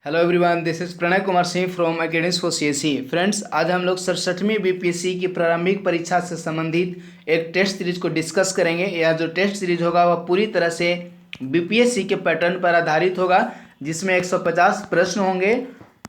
Hello everyone, this is Pranay Kumar Singh from academy for CSE. Friends, आज हम लोग 67वीं बीपीएससी की प्रारंभिक परीक्षा से संबंधित एक टेस्ट सीरीज को डिस्कस करेंगे। यह जो टेस्ट सीरीज होगा वह पूरी तरह से बीपीएससी के पैटर्न पर आधारित होगा, जिसमें 150 प्रश्न होंगे।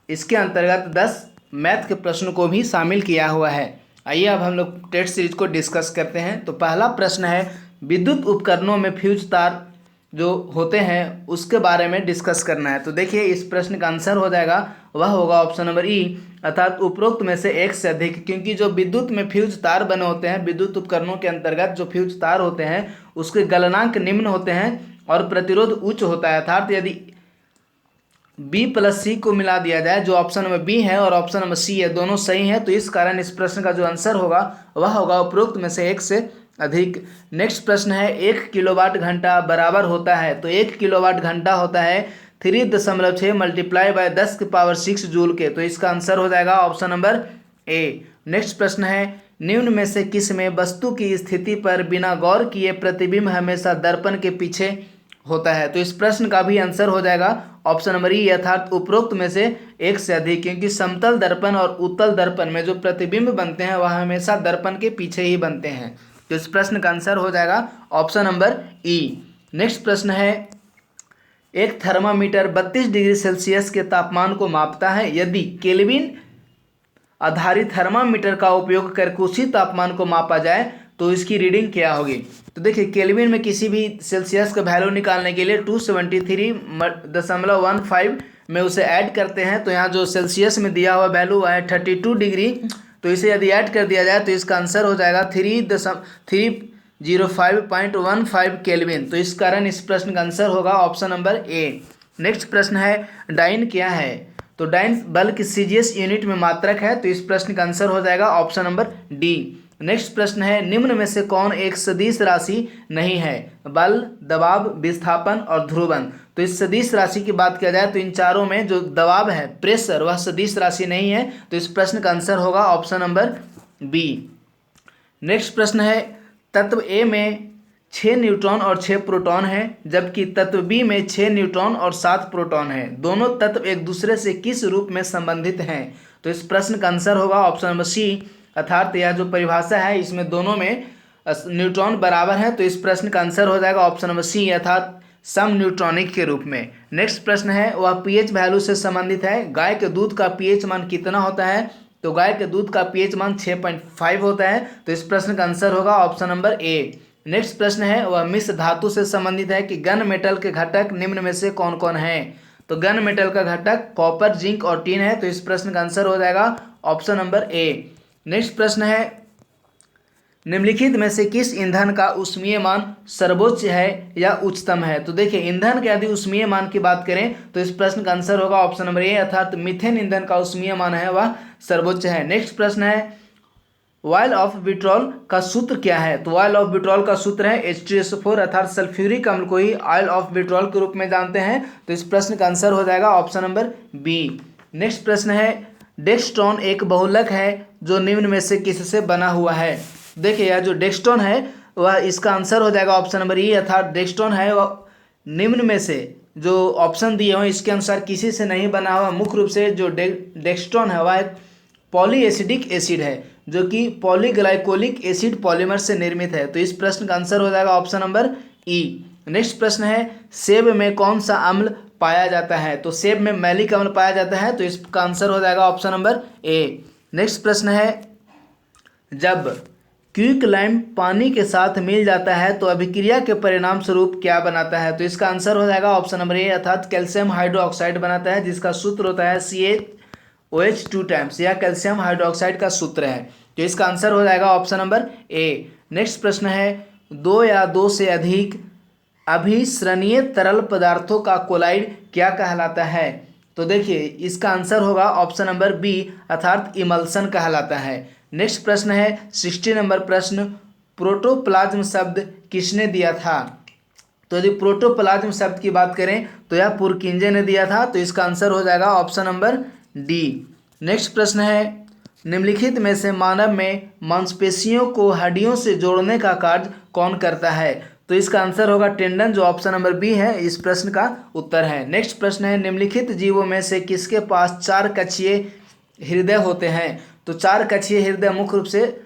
इसके अंतर्गत 10 मैथ के प्रश्न को भी शामिल किया हुआ है। आइए अब हम लोग टेस्ट सीरीज को डिस्कस करते हैं। तो पहला प्रश्न है, विद्युत उपकरणों में फ्यूज तार जो होते हैं उसके बारे में डिस्कस करना है। तो देखिए, इस प्रश्न का आंसर हो जाएगा, वह होगा ऑप्शन नंबर ई, अर्थात उपरोक्त में से एक से अधिक। क्योंकि जो विद्युत में फ्यूज तार बने होते हैं, विद्युत उपकरणों के अंतर्गत जो फ्यूज तार होते हैं उसके गलनांक निम्न होते हैं और प्रतिरोध उच्च होता है। अर्थात यदि बी प्लस सी को मिला दिया जाए, जो ऑप्शन नंबर बी है और ऑप्शन नंबर सी है, दोनों सही है, तो इस कारण इस प्रश्न का जो आंसर होगा वह होगा उपरोक्त में से एक से अधिक। नेक्स्ट प्रश्न है, 1 किलोवाट घंटा बराबर होता है। तो 1 किलोवाट घंटा होता है 3.6 मल्टीप्लाई बाय 10⁻6 जूल के। तो इसका आंसर हो जाएगा ऑप्शन नंबर ए। नेक्स्ट प्रश्न है, निम्न में से किस में वस्तु की स्थिति पर बिना गौर किए प्रतिबिंब हमेशा दर्पण के पीछे होता है। तो इस प्रश्न का भी आंसर हो जाएगा ऑप्शन नंबर ई, अर्थात उपरोक्त में से एक से अधिक। क्योंकि समतल दर्पण और उत्तल दर्पण में जो प्रतिबिंब बनते हैं वह हमेशा दर्पण के पीछे ही बनते हैं। तो इस प्रश्न का आंसर हो जाएगा ऑप्शन नंबर ई। नेक्स्ट प्रश्न है, एक थर्मामीटर 32 डिग्री सेल्सियस के तापमान को मापता है। यदि केल्विन आधारित थर्मामीटर का उपयोग करके उसी तापमान को मापा जाए तो इसकी रीडिंग क्या होगी। तो देखिए, केल्विन में किसी भी सेल्सियस का वैल्यू निकालने के लिए 273.15 में उसे ऐड करते हैं। तो यहाँ जो सेल्सियस में दिया हुआ वैल्यू है 32 डिग्री, तो इसे यदि ऐड कर दिया जाए तो इसका आंसर हो जाएगा 305.15 केल्विन। तो इस कारण इस प्रश्न का आंसर होगा ऑप्शन नंबर ए। नेक्स्ट प्रश्न है, डाइन क्या है। तो डाइन बल की सीजीएस यूनिट में मात्रक है। तो इस प्रश्न का आंसर हो जाएगा ऑप्शन नंबर डी। नेक्स्ट प्रश्न है, निम्न में से कौन एक सदिश राशि नहीं है। बल, दबाव, विस्थापन और ध्रुवण। तो इस सदिश राशि की बात किया जाए तो इन चारों में जो दबाव है, प्रेशर, वह सदिश राशि नहीं है। तो इस प्रश्न का आंसर होगा ऑप्शन नंबर बी। नेक्स्ट प्रश्न है, तत्व ए में 6 न्यूट्रॉन और 6 प्रोटॉन है, जबकि तत्व बी में 6 न्यूट्रॉन और 7 प्रोटॉन है। दोनों तत्व एक दूसरे से किस रूप में संबंधित हैं। तो इस प्रश्न का आंसर होगा ऑप्शन नंबर सी, अर्थात यह जो परिभाषा है इसमें दोनों में न्यूट्रॉन बराबर है। तो इस प्रश्न का आंसर हो जाएगा ऑप्शन नंबर सी, अर्थात सम न्यूट्रॉनिक के रूप में। नेक्स्ट प्रश्न है, वह पीएच वैल्यू से संबंधित है। गाय के दूध का पीएच मान कितना होता है। तो गाय के दूध का पीएच मान 6.5 होता है। तो इस प्रश्न का आंसर होगा ऑप्शन नंबर ए। नेक्स्ट प्रश्न है, वह मिश्र धातु से संबंधित है कि गन मेटल के घटक निम्न में से कौन कौन है। तो गन मेटल का घटक कॉपर, जिंक और टीन है। तो इस प्रश्न का आंसर हो जाएगा ऑप्शन नंबर ए। नेक्स्ट प्रश्न है, निम्नलिखित में से किस ईंधन का ऊष्मीय मान सर्वोच्च है या उच्चतम है। तो देखिए, ईंधन के यदि ऊष्मीय मान की बात करें तो इस प्रश्न का आंसर होगा ऑप्शन नंबर ए, अर्थात मीथेन ईंधन का ऊष्मीय मान है वह सर्वोच्च है। नेक्स्ट प्रश्न है, ऑयल ऑफ विट्रॉल का सूत्र क्या है। तो ऑयल ऑफ विट्रॉल का सूत्र है H2SO4, अर्थात सल्फ्यूरिक अम्ल को ही ऑयल ऑफ विट्रॉल के रूप में जानते हैं। तो इस प्रश्न का आंसर हो जाएगा ऑप्शन नंबर बी। नेक्स्ट प्रश्न है, डेक्सट्रॉन एक बहुलक है जो निम्न में से किससे बना हुआ है। देखिए, यह जो डेक्सट्रॉन है वह इसका आंसर हो जाएगा ऑप्शन नंबर ई, अर्थात डेक्सट्रॉन है वह निम्न में से जो ऑप्शन दिए हुए इसके अनुसार किसी से नहीं बना हुआ। मुख्य रूप से जो डेक्सट्रॉन है वह एक पॉलीएसिडिक एसिड है, जो कि पॉलीग्लाइकोलिक एसिड पॉलीमर से निर्मित है। तो इस प्रश्न का आंसर हो जाएगा ऑप्शन नंबर ई। नेक्स्ट प्रश्न है, सेब में कौन सा अम्ल पाया जाता है। तो सेब में मैलिक अम्ल पाया जाता है। तो इसका आंसर हो जाएगा ऑप्शन नंबर ए। नेक्स्ट प्रश्न है, जब क्विकलाइम पानी के साथ मिल जाता है तो अभिक्रिया के परिणाम स्वरूप क्या बनाता है। तो इसका आंसर हो जाएगा ऑप्शन नंबर ए, अर्थात कैल्शियम हाइड्रोक्साइड बनाता है, जिसका सूत्र होता है CaOH2 टाइम्स। यह कैल्शियम हाइड्रोक्साइड का सूत्र है। तो इसका आंसर हो जाएगा ऑप्शन नंबर ए। नेक्स्ट प्रश्न है, 2 या 2 से अधिक अभिसरणीय तरल पदार्थों का कोलाइड क्या कहलाता है। तो देखिए, इसका आंसर होगा ऑप्शन नंबर बी, अर्थात इमल्सन कहलाता है। नेक्स्ट प्रश्न है 60 नंबर प्रश्न, प्रोटोप्लाज्म शब्द किसने दिया था। तो यदि प्रोटोप्लाज्म शब्द की बात करें तो यह पुरकिंजे ने दिया था। तो इसका आंसर हो जाएगा ऑप्शन नंबर डी। नेक्स्ट प्रश्न है, निम्नलिखित में से मानव में मांसपेशियों को हड्डियों से जोड़ने का कार्य कौन करता है। तो इसका आंसर होगा टेंडन, जो ऑप्शन नंबर बी है इस प्रश्न का उत्तर है। नेक्स्ट प्रश्न है, निम्नलिखित जीवों में से किसके पास 4 कक्षीय हृदय होते हैं? तो 4 कक्षीय हृदय मुख्य रूप से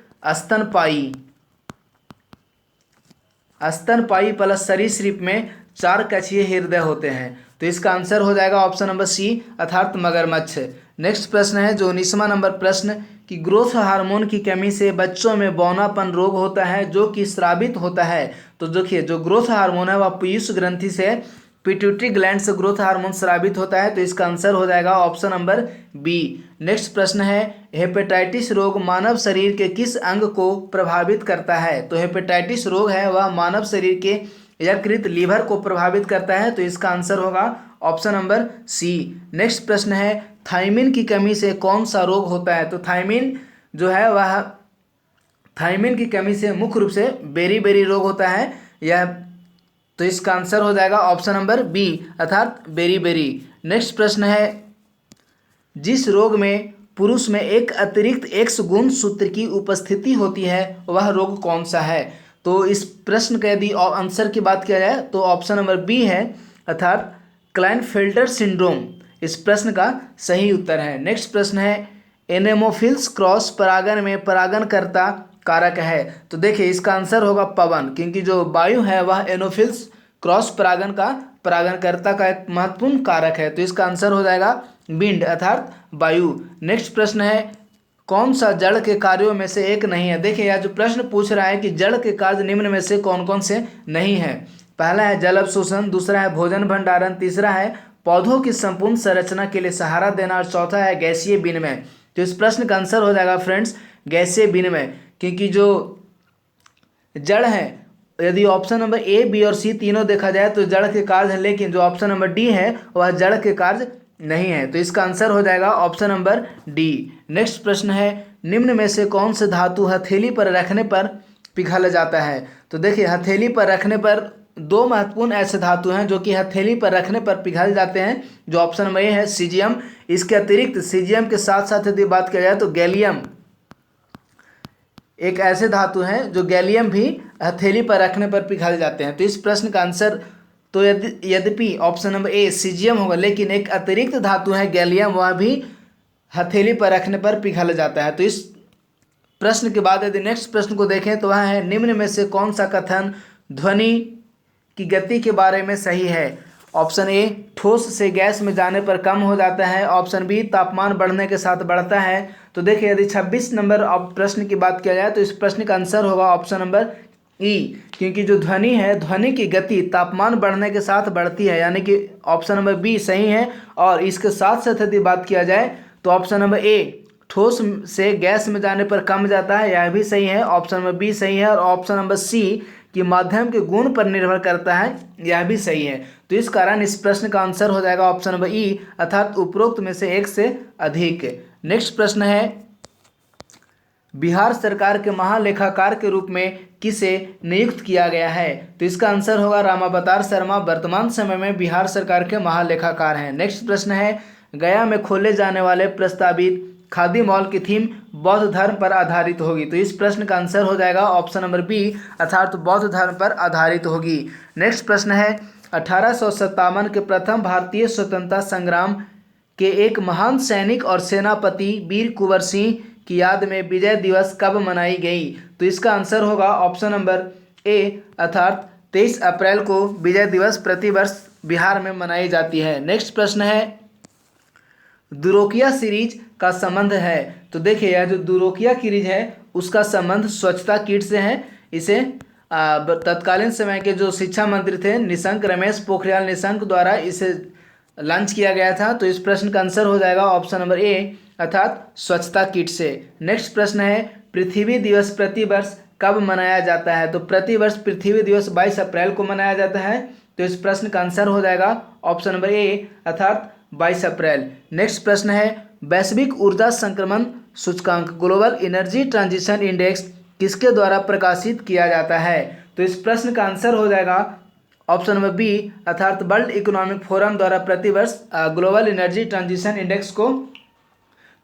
स्तनपायी प्लस सरीसृप में 4 कक्षीय हृदय होते हैं। तो इसका आंसर हो जाएगा ऑप्शन नंबर सी अर्थात मगरमच्छ। नेक्स्ट प्रश्न है जो 19वां नंबर प्रश्न कि ग्रोथ हार्मोन की कमी से बच्चों में बौनापन रोग होता है जो कि स्रावित होता है। तो देखिए जो ग्रोथ हार्मोन है वह पीयूष ग्रंथि से पिट्यूटरी ग्लैंड से ग्रोथ हार्मोन स्रावित होता है। तो इसका आंसर हो जाएगा ऑप्शन नंबर बी। नेक्स्ट प्रश्न है हेपेटाइटिस रोग मानव शरीर के किस अंग को प्रभावित करता है? तो हेपेटाइटिस रोग है वह मानव शरीर के यकृत लीवर को प्रभावित करता है। तो इसका आंसर होगा ऑप्शन नंबर सी। नेक्स्ट प्रश्न है थायमिन की कमी से कौन सा रोग होता है? तो थायमिन जो है वह थायमिन की कमी से मुख्य रूप से बेरी रोग होता है यह। तो इसका आंसर हो जाएगा ऑप्शन नंबर बी अर्थात बेरी। नेक्स्ट प्रश्न है जिस रोग में पुरुष में एक अतिरिक्त एक्स गुणसूत्र की उपस्थिति होती है वह रोग कौन सा है? तो इस प्रश्न का यदि आंसर की बात किया जाए तो ऑप्शन नंबर बी है अर्थात क्लाइनफेल्टर सिंड्रोम इस प्रश्न का सही उत्तर है। नेक्स्ट प्रश्न है एनेमोफिल्स क्रॉस परागण में परागणकर्ता कारक है? तो देखिए इसका आंसर होगा पवन, क्योंकि जो वायु है वह एनोफिल्स क्रॉस परागण का परागणकर्ता का एक महत्वपूर्ण कारक है। तो इसका आंसर हो जाएगा विंड अर्थात वायु। नेक्स्ट प्रश्न है कौन सा जड़ के कार्यों में से एक नहीं है? देखिए यह जो प्रश्न पूछ रहा है कि जड़ के कार्य निम्न में से कौन कौन से नहीं है। पहला है जल अवशोषण, दूसरा है भोजन भंडारण, तीसरा है पौधों की संपूर्ण संरचना के लिए सहारा देना और चौथा है गैसीय विनिमय। तो इस प्रश्न का आंसर हो जाएगा फ्रेंड्स गैसीय विनिमय, क्योंकि जो जड़ है यदि ऑप्शन नंबर ए बी और सी तीनों देखा जाए तो जड़ के कार्य है, लेकिन जो ऑप्शन नंबर डी है वह जड़ के कार्य नहीं है। तो इसका आंसर हो जाएगा ऑप्शन नंबर डी। नेक्स्ट प्रश्न है निम्न में से कौन से धातु हथेली पर रखने पर पिघल जाता है? तो देखिए हथेली पर रखने पर 2 महत्वपूर्ण ऐसे धातु हैं जो कि हथेली पर रखने पर पिघल जाते हैं, जो ऑप्शन नंबर ए है सीजियम। इसके अतिरिक्त सीजियम के साथ साथ यदि बात किया जाए तो गैलियम एक ऐसे धातु हैं जो गैलियम भी हथेली पर रखने पर पिघल जाते हैं। तो इस प्रश्न का आंसर तो यद्यपि ऑप्शन नंबर ए सीजियम होगा, लेकिन एक अतिरिक्त धातु है गैलियम वह भी हथेली पर रखने पर पिघल जाता है। तो इस प्रश्न के बाद यदि नेक्स्ट प्रश्न को देखें तो वह है निम्न में से कौन सा कथन ध्वनि की गति के बारे में सही है? ऑप्शन ए ठोस से गैस में जाने पर कम हो जाता है, ऑप्शन बी तापमान बढ़ने के साथ बढ़ता है। तो देखिए यदि 26 नंबर प्रश्न की बात किया जाए तो इस प्रश्न का आंसर होगा ऑप्शन नंबर ई, क्योंकि जो ध्वनि है ध्वनि की गति तापमान बढ़ने के साथ बढ़ती है, यानी कि ऑप्शन नंबर बी सही है। और इसके साथ साथ यदि बात किया जाए तो ऑप्शन नंबर ए ठोस से गैस में जाने पर कम जाता है, यह भी सही है, ऑप्शन नंबर बी सही है। और ऑप्शन नंबर सी कि माध्यम के गुण पर निर्भर करता है, यह भी सही है। तो इस कारण इस प्रश्न का आंसर हो जाएगा ऑप्शन नंबर ई अर्थात उपरोक्त में से एक से अधिक। नेक्स्ट प्रश्न है बिहार सरकार के महालेखाकार के रूप में किसे नियुक्त किया गया है? तो इसका आंसर होगा रामावतार शर्मा वर्तमान समय में बिहार सरकार के महालेखाकार हैं। नेक्स्ट प्रश्न है गया में खोले जाने वाले प्रस्तावित खादी मॉल की थीम बौद्ध धर्म पर आधारित होगी। तो इस प्रश्न का आंसर हो जाएगा ऑप्शन नंबर बी अर्थात बौद्ध धर्म पर आधारित होगी। नेक्स्ट प्रश्न है 1857 के प्रथम भारतीय स्वतंत्रता संग्राम के एक महान सैनिक और सेनापति वीर कुंवर सिंह की याद में विजय दिवस कब मनाई गई? तो इसका आंसर होगा ऑप्शन नंबर ए अर्थात 23 अप्रैल को विजय दिवस प्रतिवर्ष बिहार में मनाई जाती है। नेक्स्ट प्रश्न है दुरोकिया सीरीज का संबंध है? तो देखिए यह जो दुरोकिया सीरीज है उसका संबंध स्वच्छता किट से है। इसे तत्कालीन समय के जो शिक्षा मंत्री थे निशंक रमेश पोखरियाल निशंक द्वारा इसे लॉन्च किया गया था। तो इस प्रश्न का आंसर हो जाएगा ऑप्शन नंबर ए अर्थात स्वच्छता किट से। नेक्स्ट प्रश्न है पृथ्वी दिवस प्रतिवर्ष कब मनाया जाता है? तो प्रतिवर्ष पृथ्वी दिवस 22 अप्रैल को मनाया जाता है। तो इस प्रश्न का आंसर हो जाएगा ऑप्शन नंबर ए अर्थात 22 अप्रैल। नेक्स्ट प्रश्न है वैश्विक ऊर्जा संक्रमण सूचकांक ग्लोबल एनर्जी ट्रांजिशन इंडेक्स किसके द्वारा प्रकाशित किया जाता है? तो इस प्रश्न का आंसर हो जाएगा ऑप्शन नंबर बी अर्थात वर्ल्ड इकोनॉमिक फोरम द्वारा प्रतिवर्ष ग्लोबल एनर्जी ट्रांजिशन इंडेक्स को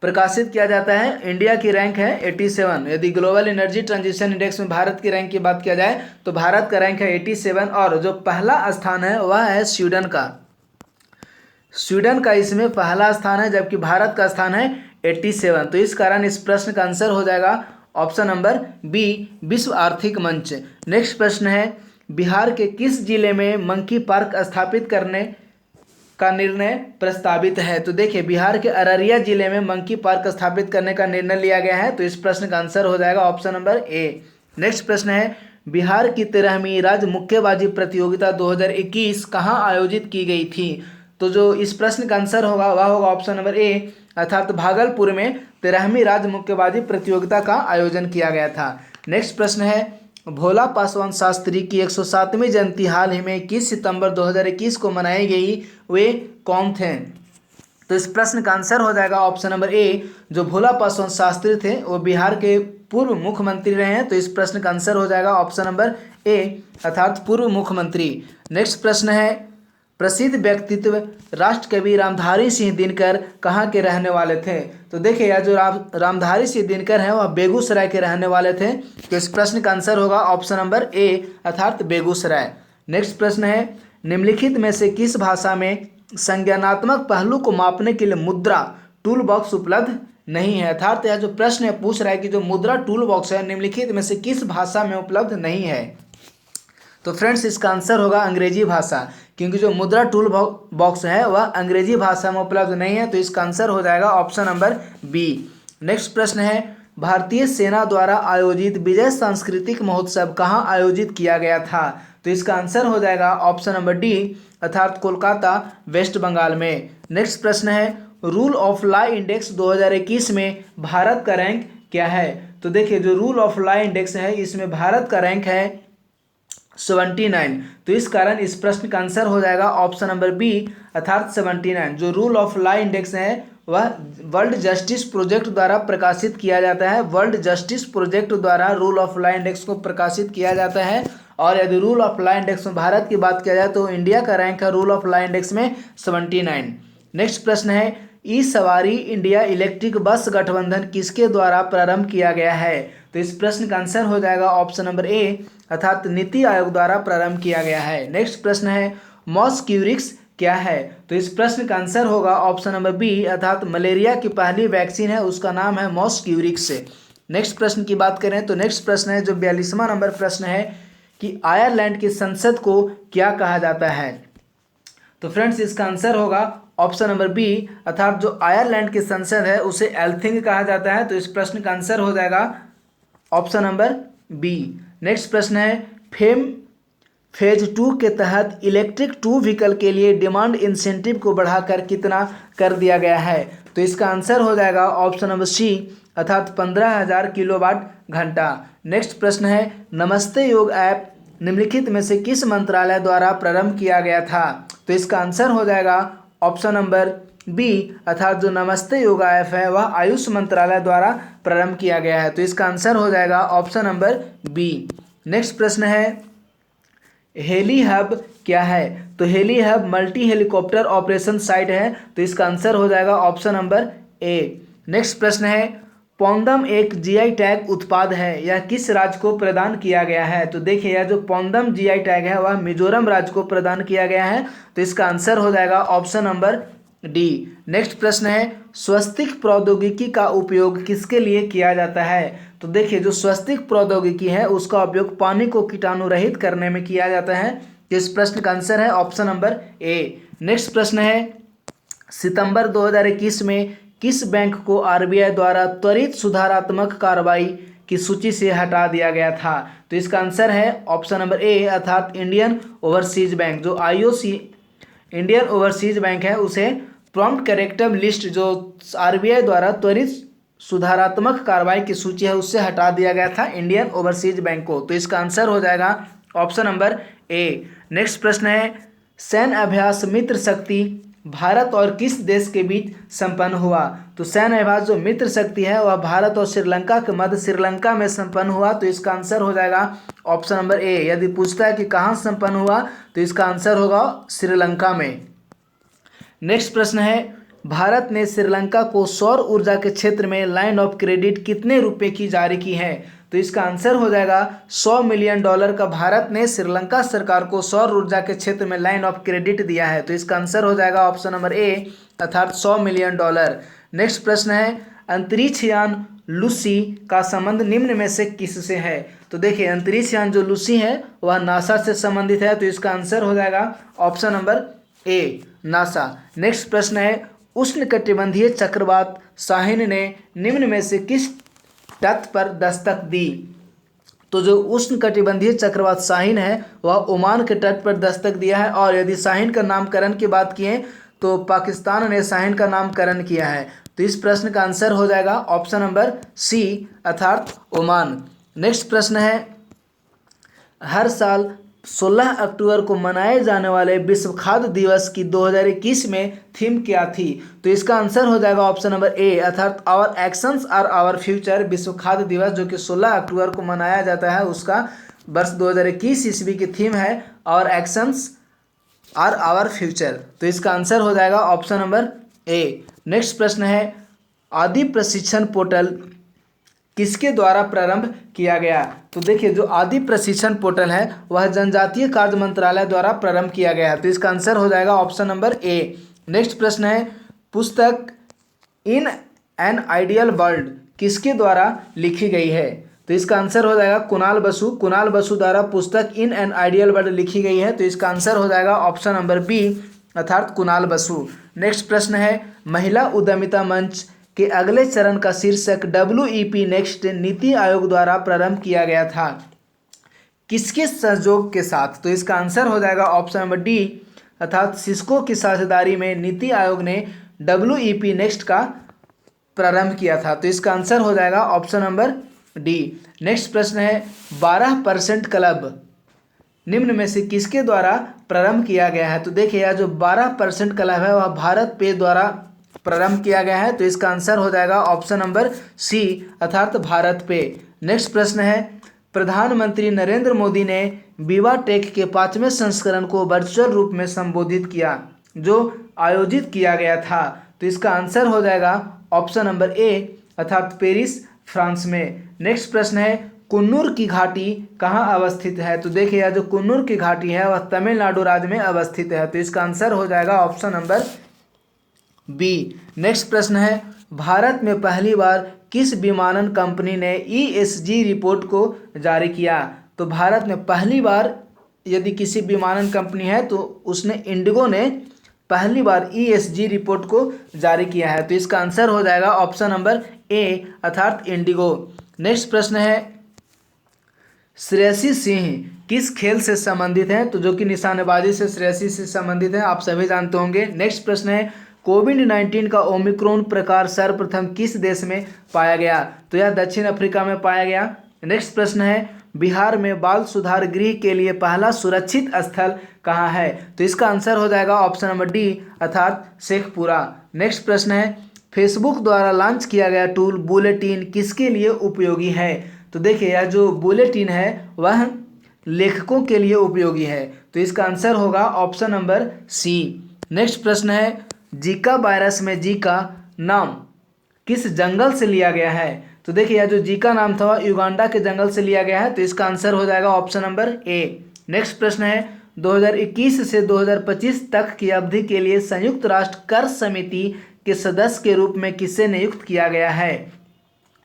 प्रकाशित किया जाता है। इंडिया की रैंक है 87। यदि ग्लोबल एनर्जी ट्रांजिशन इंडेक्स में भारत की रैंक की बात किया जाए तो भारत का रैंक है 87 और जो पहला स्थान है वह है स्वीडन का। स्वीडन का इसमें पहला स्थान है जबकि भारत का स्थान है 87। तो इस कारण इस प्रश्न का आंसर हो जाएगा ऑप्शन नंबर बी, विश्व आर्थिक मंच। नेक्स्ट प्रश्न है बिहार के किस जिले में मंकी पार्क स्थापित करने का निर्णय प्रस्तावित है। तो देखिए बिहार के अररिया जिले में मंकी पार्क स्थापित करने का निर्णय लिया गया है। तो इस प्रश्न का आंसर हो जाएगा ऑप्शन नंबर ए। नेक्स्ट प्रश्न है बिहार की 13वीं राज्य मुक्केबाजी प्रतियोगिता 2021 कहाँ आयोजित की गई थी। तो जो इस प्रश्न का आंसर होगा वह होगा ऑप्शन नंबर ए, अर्थात भागलपुर में 13वीं राज्य मुक्केबाजी प्रतियोगिता का आयोजन किया गया था। नेक्स्ट प्रश्न है भोला पासवान शास्त्री की 107वीं जयंती हाल ही में 21 सितंबर 2021 को मनाई गई, वे कौन थे। तो इस प्रश्न का आंसर हो जाएगा ऑप्शन नंबर ए। जो भोला पासवान शास्त्री थे वो बिहार के पूर्व मुख्यमंत्री रहे हैं। तो इस प्रश्न का आंसर हो जाएगा ऑप्शन नंबर ए, अर्थात पूर्व मुख्यमंत्री। नेक्स्ट प्रश्न है प्रसिद्ध व्यक्तित्व राष्ट्रकवि रामधारी सिंह दिनकर कहाँ के रहने वाले थे। तो देखिए यह जो रामधारी सिंह दिनकर हैं वह बेगूसराय के रहने वाले थे। तो इस प्रश्न का आंसर होगा ऑप्शन नंबर ए, अर्थात बेगूसराय। नेक्स्ट प्रश्न है निम्नलिखित में से किस भाषा में संज्ञानात्मक पहलू को मापने के लिए मुद्रा टूल बॉक्स उपलब्ध नहीं है। अर्थात यह जो प्रश्न है पूछ रहा है कि जो मुद्रा टूल बॉक्स है निम्नलिखित में से किस भाषा में उपलब्ध नहीं है। तो फ्रेंड्स इसका आंसर होगा अंग्रेजी भाषा, क्योंकि जो मुद्रा टूल बॉक्स है वह अंग्रेजी भाषा में उपलब्ध नहीं है। तो इसका आंसर हो जाएगा ऑप्शन नंबर बी। नेक्स्ट प्रश्न है भारतीय सेना द्वारा आयोजित विजय सांस्कृतिक महोत्सव कहाँ आयोजित किया गया था। तो इसका आंसर हो जाएगा ऑप्शन नंबर डी, अर्थात कोलकाता, वेस्ट बंगाल में। नेक्स्ट प्रश्न है रूल ऑफ लॉ इंडेक्स 2021 में भारत का रैंक क्या है। तो देखिए जो रूल ऑफ लॉ इंडेक्स है इसमें भारत का रैंक है 79। तो इस कारण इस प्रश्न का आंसर हो जाएगा ऑप्शन नंबर बी, अर्थात 79। जो रूल ऑफ लॉ इंडेक्स है वह वर्ल्ड जस्टिस प्रोजेक्ट द्वारा प्रकाशित किया जाता है। वर्ल्ड जस्टिस प्रोजेक्ट द्वारा रूल ऑफ लॉ इंडेक्स को प्रकाशित किया जाता है। और यदि रूल ऑफ लॉ इंडेक्स में भारत की बात किया जाए तो इंडिया का रैंक है रूल ऑफ लॉ इंडेक्स में 79। नेक्स्ट प्रश्न है ई सवारी इंडिया इलेक्ट्रिक बस गठबंधन किसके द्वारा प्रारंभ किया गया है। तो इस प्रश्न का आंसर हो जाएगा ऑप्शन नंबर ए, अर्थात नीति आयोग द्वारा प्रारंभ किया गया है। नेक्स्ट प्रश्न है मॉस्क्यूरिक्स क्या है। तो इस प्रश्न का आंसर होगा ऑप्शन नंबर बी, अर्थात मलेरिया की पहली वैक्सीन है उसका नाम है मॉस्क्यूरिक्स। नेक्स्ट प्रश्न की बात करें तो नेक्स्ट प्रश्न है जो 42वां नंबर प्रश्न है कि आयरलैंड की संसद को क्या कहा जाता है। तो फ्रेंड्स इसका आंसर होगा ऑप्शन नंबर बी, अर्थात जो आयरलैंड की संसद है उसे एल्थिंग कहा जाता है। तो इस प्रश्न का आंसर हो जाएगा ऑप्शन नंबर बी। नेक्स्ट प्रश्न है फेज 2 के तहत इलेक्ट्रिक 2 व्हीकल के लिए डिमांड इंसेंटिव को बढ़ाकर कितना कर दिया गया है। तो इसका आंसर हो जाएगा ऑप्शन नंबर सी, अर्थात 15,000 किलोवाट घंटा। नेक्स्ट प्रश्न है नमस्ते योग ऐप निम्नलिखित में से किस मंत्रालय द्वारा प्रारंभ किया गया था। तो इसका आंसर हो जाएगा ऑप्शन नंबर बी, अर्थात जो नमस्ते योगा ऐप है वह आयुष मंत्रालय द्वारा प्रारंभ किया गया है। तो इसका आंसर हो जाएगा ऑप्शन नंबर बी। नेक्स्ट प्रश्न है हेली हब क्या है। तो heli hub multi helicopter operation site है। तो इसका आंसर हो जाएगा ऑप्शन नंबर ए। नेक्स्ट प्रश्न है पौंदम एक जीआई टैग उत्पाद है, यह किस राज्य को प्रदान किया गया है। तो देखिए यह जो पौंदम जीआई टैग है वह मिजोरम राज्य को प्रदान किया गया है। तो इसका आंसर हो जाएगा ऑप्शन नंबर डी। नेक्स्ट प्रश्न है स्वस्तिक प्रौद्योगिकी का उपयोग किसके लिए किया जाता है। तो देखिए जो स्वस्तिक प्रौद्योगिकी है उसका उपयोग पानी को कीटाणु रहित करने में किया जाता है। तो इस प्रश्न का आंसर है ऑप्शन नंबर ए। नेक्स्ट प्रश्न है सितंबर 2021 में किस बैंक को आरबीआई द्वारा त्वरित सुधारात्मक कार्रवाई की सूची से हटा दिया गया था। तो इसका आंसर है ऑप्शन नंबर ए, अर्थात इंडियन ओवरसीज बैंक। जो आईओसी इंडियन ओवरसीज बैंक है उसे प्रॉम्प्ट करेक्टिव लिस्ट जो आरबीआई द्वारा त्वरित सुधारात्मक कार्रवाई की सूची है उससे हटा दिया गया था इंडियन ओवरसीज बैंक को। तो इसका आंसर हो जाएगा ऑप्शन नंबर ए। नेक्स्ट प्रश्न है सैन्य अभ्यास मित्र शक्ति भारत और किस देश के बीच संपन्न हुआ। तो सैन्य अभ्यास जो मित्र शक्ति है वह भारत और श्रीलंका के मध्य श्रीलंका में संपन्न हुआ। तो इसका आंसर हो जाएगा ऑप्शन नंबर ए। यदि पूछता है कि कहाँ संपन्न हुआ तो इसका आंसर होगा श्रीलंका में। नेक्स्ट प्रश्न है भारत ने श्रीलंका को सौर ऊर्जा के क्षेत्र में लाइन ऑफ क्रेडिट कितने रुपए की जारी की है? तो इसका आंसर हो जाएगा $100 मिलियन का भारत ने श्रीलंका सरकार को सौर ऊर्जा के क्षेत्र में लाइन ऑफ क्रेडिट दिया है। तो इसका आंसर हो जाएगा ऑप्शन नंबर ए अर्थात $100 मिलियन। नेक्स्ट प्रश्न है अंतरिक्ष यान लूसी का संबंध निम्न में से किससे है? तो देखिए अंतरिक्ष यान जो लूसी है वह नासा से संबंधित है। तो इसका आंसर हो जाएगा option number A NASA. Next प्रश्न है उष्णकटिबंधीय चक्रवात शाहीन ने निम्न में से किस तट पर दस्तक दी? तो जो उष्णकटिबंधीय चक्रवात शाहीन है वह ओमान के तट पर दस्तक दिया है। और यदि शाहीन का नामकरण की बात किए तो पाकिस्तान ने शाहीन का नामकरण किया है। तो इस प्रश्न का आंसर हो जाएगा ऑप्शन नंबर सी अर्थात ओमान। नेक्स्ट प्रश्न है हर साल 16 अक्टूबर को मनाए जाने वाले विश्व खाद्य दिवस की 2021 में थीम क्या थी? तो इसका आंसर हो जाएगा ऑप्शन नंबर ए अर्थात our actions are our future. विश्व खाद्य दिवस जो कि 16 अक्टूबर को मनाया जाता है उसका वर्ष 2021 ईस्वी की थीम है our actions are our future. तो इसका आंसर हो जाएगा ऑप्शन नंबर ए। नेक्स्ट प्रश्न है आदि प्रशिक्षण पोर्टल किसके द्वारा प्रारंभ किया गया? तो देखिए जो आदि प्रशिक्षण पोर्टल है वह जनजातीय कार्य मंत्रालय द्वारा प्रारंभ किया गया है। तो इसका आंसर हो जाएगा ऑप्शन नंबर ए। नेक्स्ट प्रश्न है पुस्तक इन एन आइडियल वर्ल्ड किसके द्वारा लिखी गई है? तो इसका आंसर हो जाएगा कुणाल बसु। कुणाल बसु द्वारा पुस्तक इन एन आइडियल वर्ल्ड लिखी गई है। तो इसका आंसर हो जाएगा ऑप्शन नंबर बी अर्थात कुणाल बसु। नेक्स्ट प्रश्न है महिला उद्यमिता मंच के अगले चरण का शीर्षक WEP नेक्स्ट नीति आयोग द्वारा प्रारंभ किया गया था किसके सहयोग के साथ? तो इसका आंसर हो जाएगा ऑप्शन नंबर डी अर्थात सिस्को की साझेदारी में नीति आयोग ने WEP नेक्स्ट का प्रारंभ किया था। तो इसका आंसर हो जाएगा ऑप्शन नंबर डी। नेक्स्ट प्रश्न है 12% क्लब निम्न में से किसके द्वारा प्रारंभ किया गया है? तो देखिए यह जो 12% क्लब है वह भारत पे द्वारा प्रारंभ किया गया है। तो इसका आंसर हो जाएगा ऑप्शन नंबर सी अर्थात भारत पे। नेक्स्ट प्रश्न है प्रधानमंत्री नरेंद्र मोदी ने विवा टेक के 5वें संस्करण को वर्चुअल रूप में संबोधित किया जो आयोजित किया गया था। तो इसका आंसर हो जाएगा ऑप्शन नंबर ए अर्थात पेरिस फ्रांस में। नेक्स्ट प्रश्न है कुन्नूर की घाटी कहाँ अवस्थित है? तो देखिए यह जो कुन्नूर की घाटी है वह तमिलनाडु राज्य में अवस्थित है। तो इसका आंसर हो जाएगा ऑप्शन नंबर बी। नेक्स्ट प्रश्न है भारत में पहली बार किस विमानन कंपनी ने ESG रिपोर्ट को जारी किया? तो भारत में पहली बार यदि किसी विमानन कंपनी है तो उसने इंडिगो ने पहली बार ESG रिपोर्ट को जारी किया है। तो इसका आंसर हो जाएगा ऑप्शन नंबर ए अर्थात इंडिगो। नेक्स्ट प्रश्न है श्रेयसी सिंह किस खेल से संबंधित हैं? तो जो कि निशानेबाजी से श्रेयसी से संबंधित है, आप सभी जानते होंगे। नेक्स्ट प्रश्न है कोविड-19 का ओमिक्रॉन प्रकार सर्वप्रथम किस देश में पाया गया? तो यह दक्षिण अफ्रीका में पाया गया। नेक्स्ट प्रश्न है बिहार में बाल सुधार गृह के लिए पहला सुरक्षित स्थल कहाँ है? तो इसका आंसर हो जाएगा ऑप्शन नंबर डी अर्थात शेखपुरा। नेक्स्ट प्रश्न है फेसबुक द्वारा लॉन्च किया गया टूल बुलेटिन किसके लिए उपयोगी है? तो देखिए यह जो बुलेटिन है वह लेखकों के लिए उपयोगी है। तो इसका आंसर होगा ऑप्शन नंबर सी। नेक्स्ट प्रश्न है जीका वायरस में जीका नाम किस जंगल से लिया गया है? तो देखिए यह जो जीका नाम था वह युगांडा के जंगल से लिया गया है। तो इसका आंसर हो जाएगा ऑप्शन नंबर ए। नेक्स्ट प्रश्न है 2021 से 2025 तक की अवधि के लिए संयुक्त राष्ट्र कर समिति के सदस्य के रूप में किसे नियुक्त किया गया है?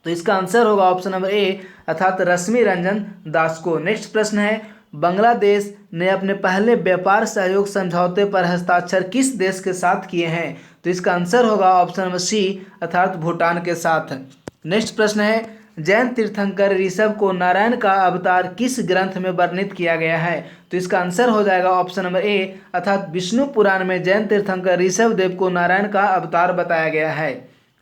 तो इसका आंसर होगा ऑप्शन नंबर ए अर्थात रश्मि रंजन दास को। नेक्स्ट प्रश्न है बांग्लादेश ने अपने पहले व्यापार सहयोग समझौते पर हस्ताक्षर किस देश के साथ किए हैं? तो इसका आंसर होगा ऑप्शन नंबर सी अर्थात भूटान के साथ। नेक्स्ट प्रश्न है जैन तीर्थंकर ऋषभ को नारायण का अवतार किस ग्रंथ में वर्णित किया गया है? तो इसका आंसर हो जाएगा ऑप्शन नंबर ए अर्थात विष्णु पुराण में जैन तीर्थंकर ऋषभ देव को नारायण का अवतार बताया गया है।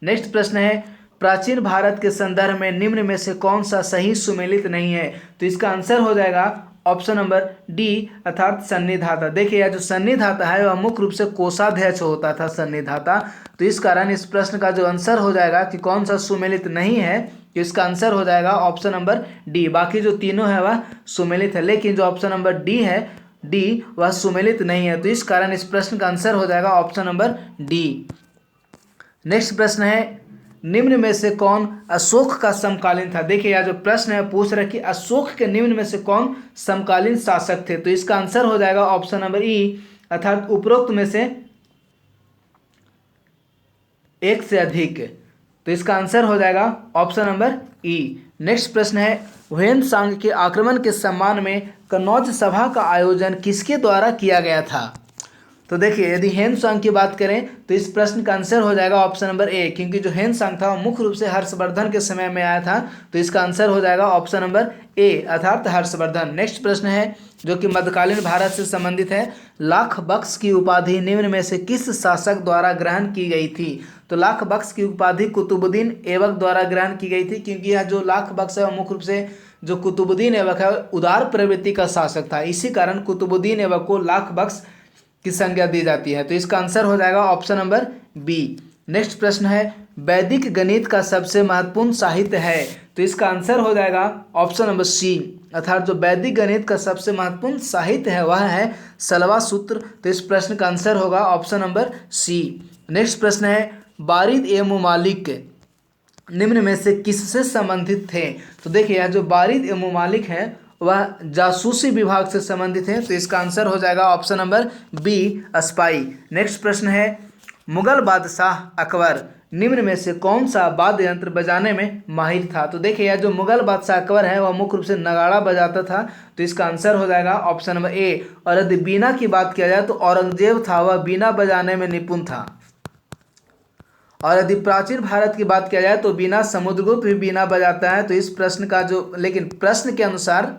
नेक्स्ट प्रश्न है प्राचीन भारत के संदर्भ में निम्न में से कौन सा सही सुमेलित नहीं है? तो इसका आंसर हो जाएगा ऑप्शन नंबर डी अर्थात सन्निधाता। देखिए यह जो सन्निधाता है वह मुख्य रूप से कोषाध्यक्ष होता था सन्निधाता। तो इस कारण इस प्रश्न का जो आंसर हो जाएगा कि कौन सा सुमेलित नहीं है, तो इसका आंसर हो जाएगा ऑप्शन नंबर डी। बाकी जो तीनों है वह सुमेलित है, लेकिन जो ऑप्शन नंबर डी है डी वह सुमेलित नहीं है। तो इस कारण इस प्रश्न का आंसर हो जाएगा ऑप्शन नंबर डी। नेक्स्ट प्रश्न है निम्न में से कौन अशोक का समकालीन था। देखिए यह जो प्रश्न है पूछ रहा है कि अशोक के निम्न में से कौन समकालीन शासक थे, तो इसका आंसर हो जाएगा ऑप्शन नंबर ई, अर्थात उपरोक्त में से एक से अधिक, तो इसका आंसर हो जाएगा ऑप्शन नंबर ई। नेक्स्ट प्रश्न है ह्वेन-सांग के आक्रमण के सम्मान में कन्नौज सभा का आयोजन किसके द्वारा किया गया था। तो देखिए यदि ह्वेन-सांग की बात करें तो इस प्रश्न का आंसर हो जाएगा ऑप्शन नंबर ए, क्योंकि जो ह्वेन-सांग था वो मुख्य रूप से हर्षवर्धन के समय में आया था, तो इसका आंसर हो जाएगा ऑप्शन नंबर ए, अर्थात हर्षवर्धन। नेक्स्ट प्रश्न है जो कि मध्यकालीन भारत से संबंधित है, लाख बख्श की उपाधि निम्न में से किस शासक द्वारा ग्रहण की गई थी। तो लाख बख्श की उपाधि कुतुबुद्दीन ऐबक द्वारा ग्रहण की गई थी, क्योंकि यह जो लाख बख्श है वो मुख्य रूप से जो कुतुबुद्दीन ऐबक है उदार प्रवृत्ति का शासक था, इसी कारण कुतुबुद्दीन ऐबक को लाख बख्श की संज्ञा दी जाती है, तो इसका आंसर हो जाएगा ऑप्शन नंबर बी। नेक्स्ट प्रश्न है वैदिक गणित का सबसे महत्वपूर्ण साहित्य है, तो इसका आंसर हो जाएगा ऑप्शन नंबर सी, अर्थात जो वैदिक गणित का सबसे महत्वपूर्ण साहित्य है वह है सलवा सूत्र, तो इस प्रश्न का आंसर होगा ऑप्शन नंबर सी। नेक्स्ट प्रश्न है वारिद ए मुमालिक निम्न में से किससे संबंधित थे। तो देखिए यह जो वारिद ए मुमालिक है वह जासूसी विभाग से संबंधित है, तो इसका आंसर हो जाएगा option number B, spy. Next प्रश्न है मुगल बादशाह अकबर निम्न में से कौन सा वाद्य यंत्र बजाने में माहिर था। तो देखिए यह जो मुगल बादशाह अकबर है वह मुख्य रूप से नगाड़ा बजाता था, तो इसका आंसर हो जाएगा ऑप्शन नंबर ए। और यदि बीना की बात किया जाए तो औरंगजेब था, वह बीना बजाने में निपुण था। और यदि प्राचीन भारत की बात किया जाए तो बीना समुद्रगुप्त भी बीना बजाता है, तो इस प्रश्न का जो लेकिन प्रश्न के अनुसार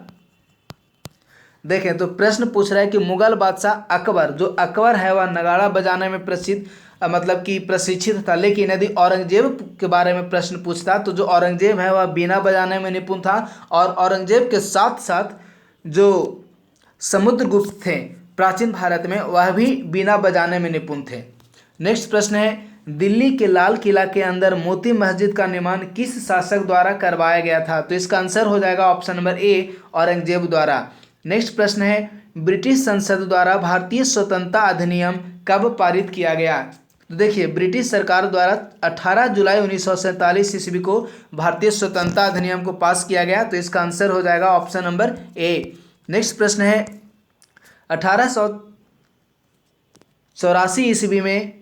देखें तो प्रश्न पूछ रहा है कि मुगल बादशाह अकबर, जो अकबर है वह नगाड़ा बजाने में मतलब कि प्रशिक्षित था, लेकिन यदि औरंगजेब के बारे में प्रश्न पूछता तो जो औरंगजेब है वह बीना बजाने में निपुण था, और औरंगजेब के साथ साथ जो समुद्रगुप्त थे प्राचीन भारत में वह भी बीना बजाने में निपुण थे। नेक्स्ट प्रश्न है दिल्ली के लाल किला के अंदर मोती मस्जिद का निर्माण किस शासक द्वारा करवाया गया था। तो इसका आंसर हो जाएगा ऑप्शन नंबर ए, औरंगजेब द्वारा। नेक्स्ट प्रश्न है ब्रिटिश संसद द्वारा भारतीय स्वतंत्रता अधिनियम कब पारित किया गया। तो देखिए ब्रिटिश सरकार द्वारा 18 जुलाई 1947 ईस्वी को भारतीय स्वतंत्रता अधिनियम को पास किया गया, तो इसका आंसर हो जाएगा ऑप्शन नंबर ए। नेक्स्ट प्रश्न है 1884 ईस्वी में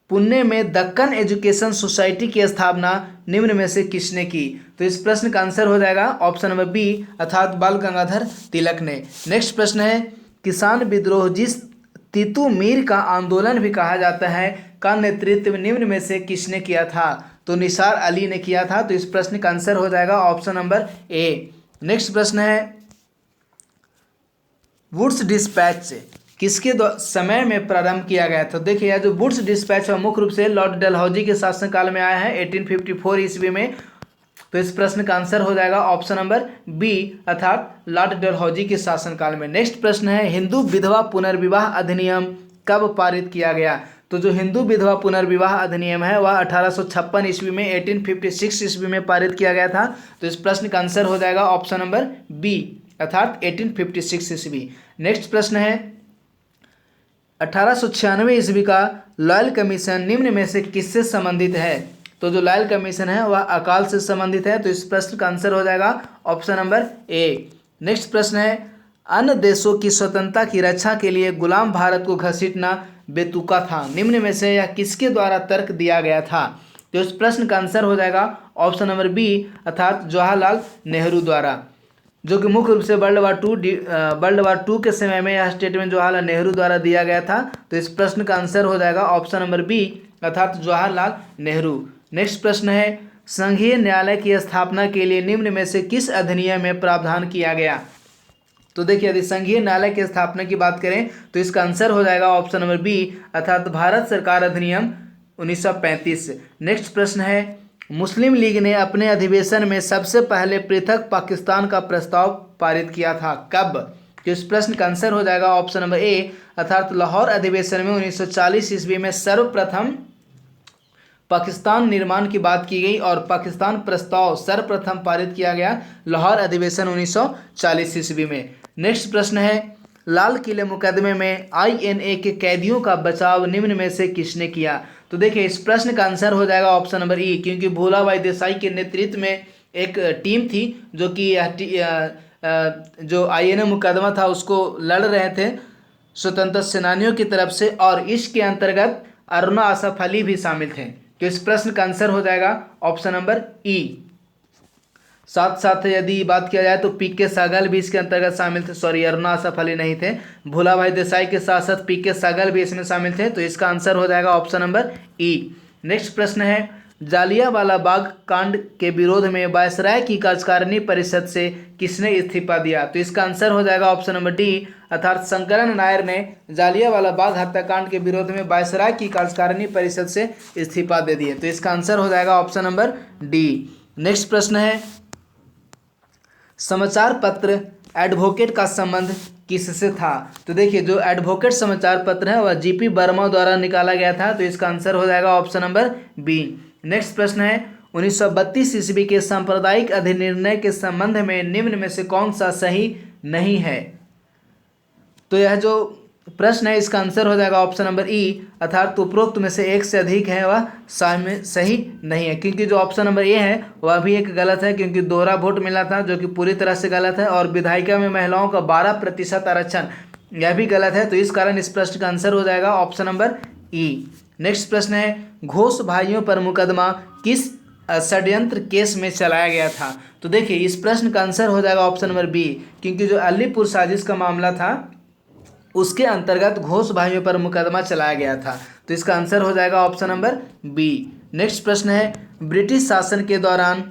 पुणे में दक्कन एजुकेशन सोसाइटी की स्थापना निम्न में से किसने की। तो इस प्रश्न का आंसर हो जाएगा ऑप्शन नंबर बी, अर्थात बाल गंगाधर तिलक ने। नेक्स्ट प्रश्न है किसान विद्रोह जिस तीतू मीर का आंदोलन भी कहा जाता है का नेतृत्व निम्न में से किसने किया था। तो निसार अली ने किया था, तो इस प्रश्न का आंसर हो जाएगा ऑप्शन नंबर ए। नेक्स्ट प्रश्न है वुड्स डिस्पैच किसके समय में प्रारंभ किया गया था। देखिए यह जो वुड्स डिस्पैच है मुख्य रूप से लॉर्ड डलहौजी के शासनकाल में आया है 1854 ईस्वी में, तो इस प्रश्न का आंसर हो जाएगा ऑप्शन नंबर बी, अर्थात लॉर्ड डलहौजी के शासनकाल में। नेक्स्ट प्रश्न है हिंदू विधवा पुनर्विवाह अधिनियम कब पारित किया गया। तो जो हिंदू विधवा पुनर्विवाह अधिनियम है वह 1856 ईस्वी में 1856 ईस्वी में पारित किया गया था, तो इस प्रश्न का आंसर हो जाएगा ऑप्शन नंबर बी, अर्थात 1856 ईस्वी। नेक्स्ट प्रश्न है 1896 ईस्वी का लॉयल कमीशन निम्न में से किससे संबंधित है। तो जो लॉयल कमीशन है वह अकाल से संबंधित है, तो इस प्रश्न का आंसर हो जाएगा ऑप्शन नंबर ए। नेक्स्ट प्रश्न है अन्य देशों की स्वतंत्रता की रक्षा के लिए गुलाम भारत को घसीटना बेतुका था, निम्न में से यह किसके द्वारा तर्क दिया गया था। तो इस प्रश्न का आंसर हो जाएगा ऑप्शन नंबर बी, अर्थात जवाहरलाल नेहरू द्वारा, जो कि मुख्य रूप से वर्ल्ड वार टू के समय में यह स्टेटमेंट जवाहरलाल नेहरू द्वारा दिया गया था, तो इस प्रश्न का आंसर हो जाएगा ऑप्शन नंबर बी, अर्थात जवाहरलाल नेहरू। नेक्स्ट प्रश्न है संघीय न्यायालय की स्थापना के लिए निम्न में से किस अधिनियम में प्रावधान किया गया। तो देखिए यदि संघीय न्यायालय की स्थापना की बात करें तो इसका आंसर हो जाएगा ऑप्शन नंबर बी, अर्थात भारत सरकार अधिनियम 1935। नेक्स्ट प्रश्न है मुस्लिम लीग ने अपने अधिवेशन में सबसे पहले पृथक पाकिस्तान का प्रस्ताव पारित किया था, कब। तो इस प्रश्न का आंसर हो जाएगा ऑप्शन नंबर ए, अर्थात लाहौर अधिवेशन में 1940 ईस्वी में सर्वप्रथम पाकिस्तान निर्माण की बात की गई और पाकिस्तान प्रस्ताव सर्वप्रथम पारित किया गया लाहौर अधिवेशन 1940 ईस्वी में। नेक्स्ट प्रश्न है लाल किले मुकदमे में INA के कैदियों का बचाव निम्न में से किसने किया। तो देखिए इस प्रश्न का आंसर हो जाएगा ऑप्शन नंबर ई, क्योंकि भोलाभाई देसाई के नेतृत्व में एक टीम थी जो कि जो आईएनए मुकदमा था उसको लड़ रहे थे स्वतंत्र सेनानियों की तरफ से, और इसके अंतर्गत अरुणा आसफ अली भी शामिल थे। तो इस प्रश्न का आंसर हो जाएगा ऑप्शन नंबर ई। साथ साथ यदि बात किया जाए तो पीके सागल भी इसके अंतर्गत शामिल थे, सॉरी अरुणा आसफ अली नहीं थे, भोलाभाई देसाई के साथ साथ पीके सागल भी इसमें शामिल थे। तो इसका आंसर हो जाएगा ऑप्शन नंबर ई। नेक्स्ट प्रश्न है, जालियांवाला बाग कांड के विरोध में वायसराय की कार्यकारिणी परिषद से किसने इस्तीफा दिया? तो इसका आंसर हो जाएगा ऑप्शन नंबर डी, अर्थात शंकरन नायर ने जालियांवाला बाग हत्याकांड के विरोध में वायसराय की कार्यकारिणी परिषद से इस्तीफा दे दिए। तो इसका आंसर हो जाएगा ऑप्शन नंबर डी। नेक्स्ट प्रश्न है, समाचार पत्र एडवोकेट का संबंध किससे था? तो देखिए जो एडवोकेट समाचार पत्र है वह जीपी वर्मा द्वारा निकाला गया था। तो इसका आंसर हो जाएगा ऑप्शन नंबर बी। नेक्स्ट प्रश्न है, 1932 ईस्वी के सांप्रदायिक अधिनिर्णय के संबंध में निम्न में से कौन सा सही नहीं है? तो यह जो प्रश्न है इसका आंसर हो जाएगा ऑप्शन नंबर ई, अर्थात उपरोक्त में से एक से अधिक है वह सही नहीं है, क्योंकि जो ऑप्शन नंबर ए है वह भी एक गलत है, क्योंकि दोहरा वोट मिला था जो कि पूरी तरह से गलत है, और विधायिका में महिलाओं का 12% आरक्षण यह भी गलत है। तो इस कारण इस प्रश्न का आंसर हो जाएगा ऑप्शन नंबर ई। नेक्स्ट प्रश्न है, घोष भाइयों पर मुकदमा किस षड्यंत्र केस में चलाया गया था? तो देखिए इस प्रश्न का आंसर हो जाएगा ऑप्शन नंबर बी, क्योंकि जो अलीपुर साजिश का मामला था उसके अंतर्गत घोष भाइयों पर मुकदमा चलाया गया था। तो इसका आंसर हो जाएगा ऑप्शन नंबर बी। नेक्स्ट प्रश्न है, ब्रिटिश शासन के दौरान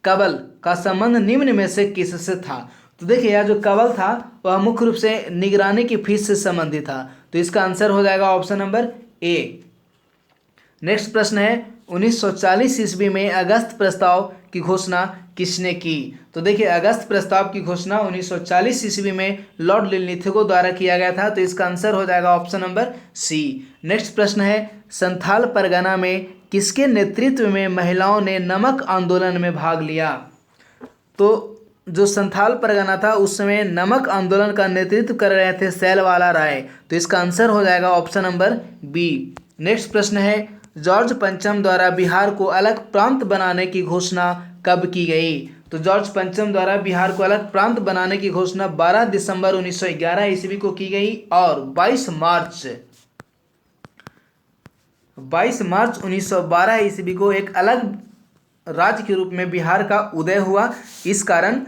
कबल का संबंध निम्न में से किससे था? तो देखिए यह जो कबल था वह मुख्य रूप से निगरानी की फीस से संबंधित था। तो इसका आंसर हो जाएगा ऑप्शन नंबर ए। नेक्स्ट प्रश्न है, 1940 ईस्वी में अगस्त प्रस्ताव की घोषणा किसने की? तो देखिए अगस्त प्रस्ताव की घोषणा 1940 ईस्वी में लॉर्ड लिलिथगो द्वारा किया गया था। तो इसका आंसर हो जाएगा ऑप्शन नंबर सी। नेक्स्ट प्रश्न है, संथाल परगना में किसके नेतृत्व में महिलाओं ने नमक आंदोलन में भाग लिया? तो जो संथाल परगना था उस समय नमक आंदोलन का नेतृत्व कर रहे थे सैलवाला राय। तो इसका आंसर हो जाएगा ऑप्शन नंबर बी। नेक्स्ट प्रश्न है, जॉर्ज पंचम द्वारा बिहार को अलग प्रांत बनाने की घोषणा कब की गई? तो जॉर्ज पंचम द्वारा बिहार को अलग प्रांत बनाने की घोषणा 12 दिसंबर 1911 ईस्वी को की गई, और 22 मार्च 1912 ईस्वी को एक अलग राज्य के रूप में बिहार का उदय हुआ। इस कारण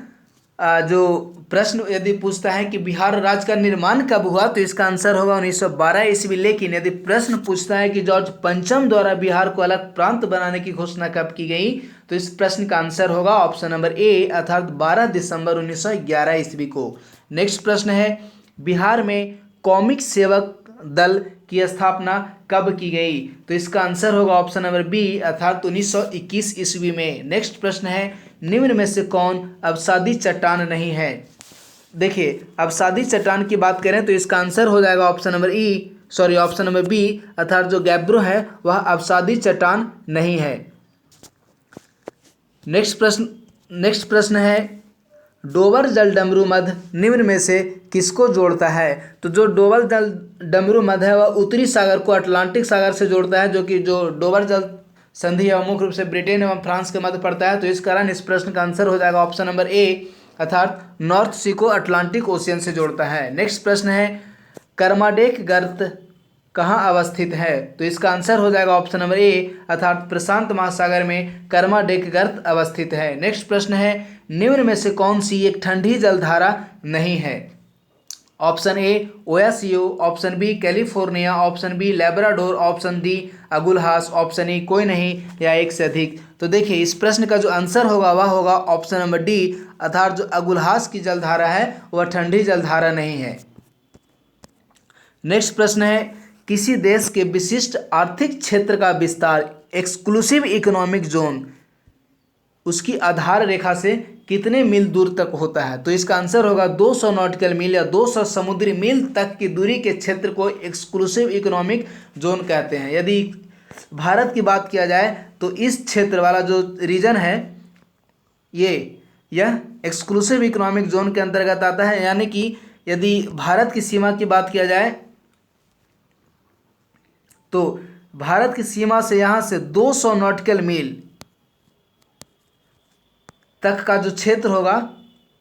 जो प्रश्न यदि पूछता है कि बिहार राज्य का निर्माण कब हुआ, तो इसका आंसर होगा 1912 ईस्वी। लेकिन यदि प्रश्न पूछता है कि जॉर्ज पंचम द्वारा बिहार को अलग प्रांत बनाने की घोषणा कब की गई, तो इस प्रश्न का आंसर होगा ऑप्शन नंबर ए, अर्थात 12 दिसंबर 1911 ईस्वी को। नेक्स्ट प्रश्न है, बिहार में कौमिक सेवक दल की स्थापना कब की गई? तो इसका आंसर होगा ऑप्शन नंबर बी, अर्थात 1921 ईस्वी में। नेक्स्ट प्रश्न है, निम्न में से कौन अवसादी चट्टान नहीं है? देखिए अवसादी चट्टान की बात करें तो इसका आंसर हो जाएगा ऑप्शन नंबर बी, अर्थात जो गैब्रो है वह अवसादी चट्टान नहीं है। नेक्स्ट प्रश्न है, डोबर जल डमरू मध्य निम्न में से किसको जोड़ता है? तो जो डोबर जल डमरू मध्य है वह उत्तरी सागर को अटलांटिक सागर से जोड़ता है, जो कि जो डोबर जल संधि है मुख्य रूप से ब्रिटेन एवं फ्रांस के मध्य पड़ता है। तो इस कारण इस प्रश्न का आंसर हो जाएगा ऑप्शन नंबर ए, अर्थात नॉर्थ सी को अटलांटिक ओशियन से जोड़ता है। नेक्स्ट प्रश्न है, कर्माडेक गर्त कहाँ अवस्थित है? तो इसका आंसर हो जाएगा ऑप्शन नंबर ए, अर्थात प्रशांत महासागर में कर्माडेक गर्त अवस्थित है। नेक्स्ट प्रश्न है, निम्न में से कौन सी एक ठंडी जलधारा नहीं है? Option A Oyashio, option B California, option B Labrador, option D Agulhas, option E कोई नहीं या एक से अधिक। तो देखिए इस प्रश्न का जो आंसर होगा वह होगा ऑप्शन नंबर डी, अर्थात जो अगुलहास की जलधारा है वह ठंडी जलधारा नहीं है। नेक्स्ट प्रश्न है, किसी देश के विशिष्ट आर्थिक क्षेत्र का विस्तार एक्सक्लूसिव इकोनॉमिक जोन उसकी आधार रेखा से कितने मील दूर तक होता है? तो इसका आंसर होगा 200 नॉटिकल मील या 200 समुद्री मील तक की दूरी के क्षेत्र को एक्सक्लूसिव इकोनॉमिक जोन कहते हैं। यदि भारत की बात किया जाए तो इस क्षेत्र वाला जो रीजन है यह एक्सक्लूसिव इकोनॉमिक जोन के अंतर्गत आता है। यानी कि यदि भारत की सीमा की बात किया जाए तो भारत की सीमा से यहाँ से 200 नॉटिकल मील तक का जो क्षेत्र होगा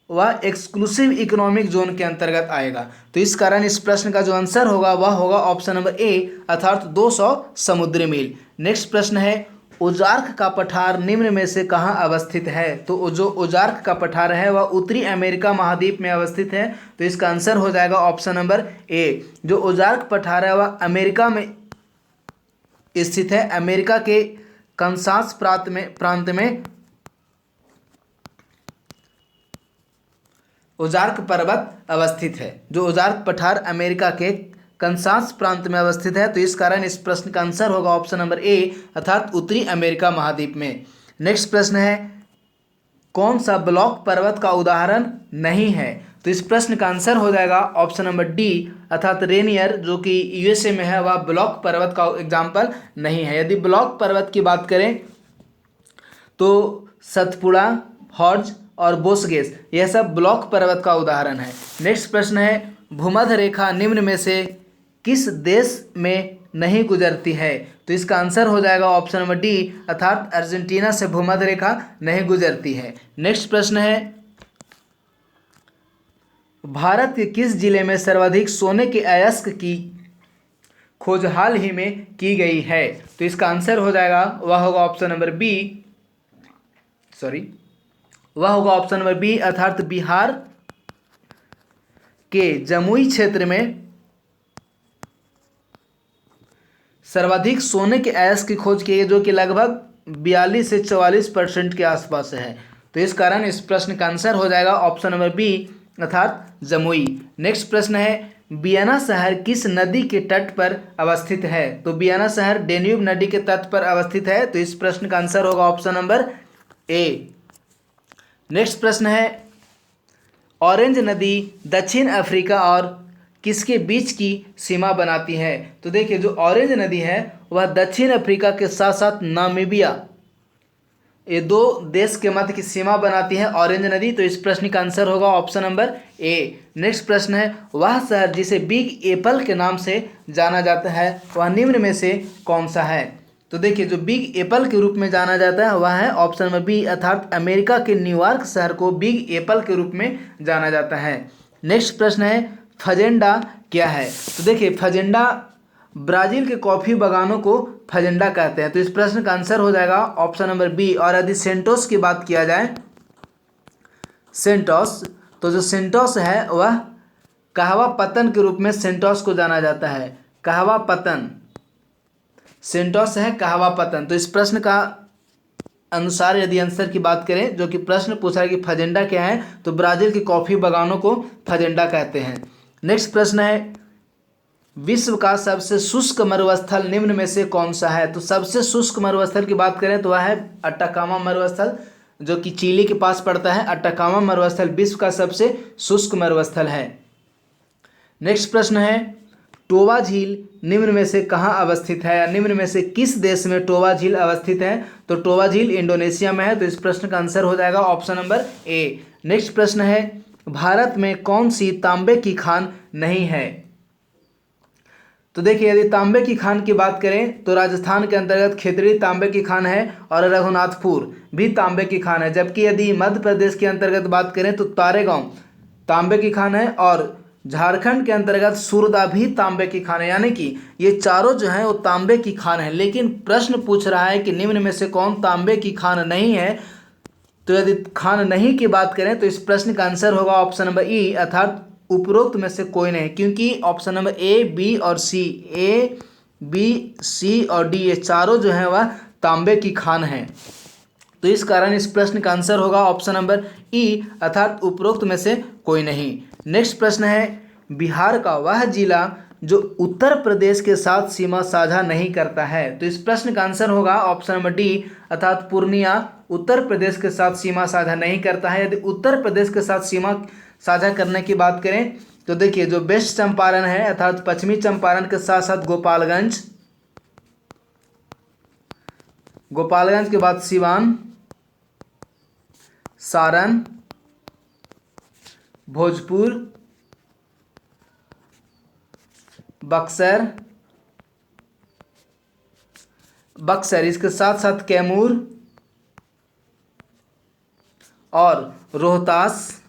वह एक्सक्लूसिव इकोनॉमिक जोन के अंतर्गत आएगा। तो इस कारण इस प्रश्न का जो आंसर होगा वह होगा ऑप्शन नंबर ए, अर्थात 200 समुद्री मील। नेक्स्ट प्रश्न है, ओजार्क का पठार निम्न में से कहाँ अवस्थित है? तो जो ओजार्क का पठार है वह उत्तरी अमेरिका महाद्वीप में अवस्थित है। तो इसका आंसर हो जाएगा ऑप्शन नंबर ए। जो ओजार्क पठार है वह अमेरिका में स्थित है। अमेरिका के कंसास प्रांत में ओजार्क पर्वत अवस्थित है। जो ओजार्क पठार अमेरिका के कंसास प्रांत में अवस्थित है। तो इस कारण इस प्रश्न का आंसर होगा ऑप्शन नंबर ए, अर्थात उत्तरी अमेरिका महाद्वीप में। नेक्स्ट प्रश्न है, कौन सा ब्लॉक पर्वत का उदाहरण नहीं है? तो इस प्रश्न का आंसर हो जाएगा ऑप्शन नंबर डी, अर्थात रेनियर, जो कि यूएसए में है, वह ब्लॉक पर्वत का एग्जाम्पल नहीं है। यदि ब्लॉक पर्वत की बात करें तो सतपुड़ा, हॉर्ज और बोसगेस, यह सब ब्लॉक पर्वत का उदाहरण है। नेक्स्ट प्रश्न है, भूमध्य रेखा निम्न में से किस देश में नहीं गुजरती है? तो इसका आंसर हो जाएगा ऑप्शन नंबर डी, अर्थात अर्जेंटीना से भूमध्य रेखा नहीं गुजरती है। नेक्स्ट प्रश्न है, भारत के किस जिले में सर्वाधिक सोने के अयस्क की खोज हाल ही में की गई है? तो इसका आंसर हो जाएगा, वह होगा ऑप्शन नंबर बी, वह होगा ऑप्शन नंबर बी, अर्थात बिहार के जमुई क्षेत्र में सर्वाधिक सोने के अयस्क की खोज की है, जो कि लगभग 42 से 44% के आसपास है। तो इस कारण इस प्रश्न का आंसर हो जाएगा ऑप्शन नंबर बी, अर्थात जमुई। नेक्स्ट प्रश्न है, वियना शहर किस नदी के तट पर अवस्थित है? तो वियना शहर डेन्यूब नदी के तट पर अवस्थित है। तो इस प्रश्न का आंसर होगा ऑप्शन नंबर ए। नेक्स्ट प्रश्न है, ऑरेंज नदी दक्षिण अफ्रीका और किसके बीच की सीमा बनाती है? तो देखिए, जो ऑरेंज नदी है वह दक्षिण अफ्रीका के साथ साथ नामीबिया, ये दो देश के मध्य की सीमा बनाती है ऑरेंज नदी। तो इस प्रश्न का आंसर होगा ऑप्शन नंबर ए। नेक्स्ट प्रश्न है, वह शहर जिसे बिग एप्पल के नाम से जाना जाता है वह निम्न में से कौन सा है? तो देखिए, जो बिग एप्पल के रूप में जाना जाता है वह है ऑप्शन नंबर बी, अर्थात अमेरिका के न्यूयॉर्क शहर को बिग एप्पल के रूप में जाना जाता है। नेक्स्ट प्रश्न है, फजेंडा क्या है? तो देखिए, फजेंडा ब्राज़ील के कॉफ़ी बागानों को फजेंडा कहते हैं। तो इस प्रश्न का आंसर हो जाएगा ऑप्शन नंबर बी। और यदि सेंटोस की बात किया जाए, सेंटोस, तो जो सेंटोस है वह कहवा पत्तन के रूप में सेंटोस को जाना जाता है। कहवा पत्तन, सेंटोस है कहवा पत्तन। तो इस प्रश्न का अनुसार यदि आंसर की बात करें, जो कि प्रश्न पूछा है कि फजेंडा क्या है, तो ब्राज़ील के कॉफ़ी बागानों को फजेंडा कहते हैं। नेक्स्ट प्रश्न है, विश्व का सबसे शुष्क मरुस्थल निम्न में से कौन सा है? तो सबसे शुष्क मरुस्थल की बात करें तो वह है अटाकामा मरुस्थल, जो कि चिली के पास पड़ता है। अटाकामा मरुस्थल विश्व का सबसे शुष्क मरुस्थल है। नेक्स्ट प्रश्न है, टोवा झील निम्न में से कहाँ अवस्थित है, या निम्न में से किस देश में टोवा झील अवस्थित है? तो टोवा झील इंडोनेशिया में है। तो इस प्रश्न का आंसर हो जाएगा ऑप्शन नंबर ए। नेक्स्ट प्रश्न है, भारत में कौन सी तांबे की खान नहीं है? तो देखिए, यदि तांबे की खान की बात करें तो राजस्थान के अंतर्गत खेतड़ी तांबे की खान है और रघुनाथपुर भी तांबे की खान है। जबकि यदि मध्य प्रदेश के अंतर्गत बात करें तो तारेगांव तांबे की खान है और झारखंड के अंतर्गत सुरदा भी तांबे की खान है। यानी कि ये चारों जो हैं वो तांबे की खान है। लेकिन प्रश्न पूछ रहा है कि निम्न में से कौन तांबे की खान नहीं है। तो यदि खान नहीं की बात करें तो इस प्रश्न का आंसर होगा ऑप्शन नंबर ई, अर्थात उपरोक्त में से कोई नहीं। क्योंकि ऑप्शन नंबर ए, बी और सी, ए, बी, सी और डी, ये चारों जो हैं वह तांबे की खान हैं। तो इस कारण इस प्रश्न का आंसर होगा ऑप्शन नंबर ई, अर्थात उपरोक्त में से कोई नहीं। नेक्स्ट प्रश्न है, बिहार का वह जिला जो उत्तर प्रदेश के साथ सीमा साझा नहीं करता है। तो इस प्रश्न का आंसर होगा ऑप्शन नंबर डी, अर्थात पूर्णिया उत्तर प्रदेश के साथ सीमा साझा नहीं करता है। यदि उत्तर प्रदेश के साथ सीमा साझा करने की बात करें तो देखिए, जो वेस्ट चंपारण है अर्थात पश्चिमी चंपारण के साथ साथ गोपालगंज, गोपालगंज के बाद सिवान, सारण, भोजपुर, बक्सर, बक्सर, इसके साथ साथ कैमूर और रोहतास,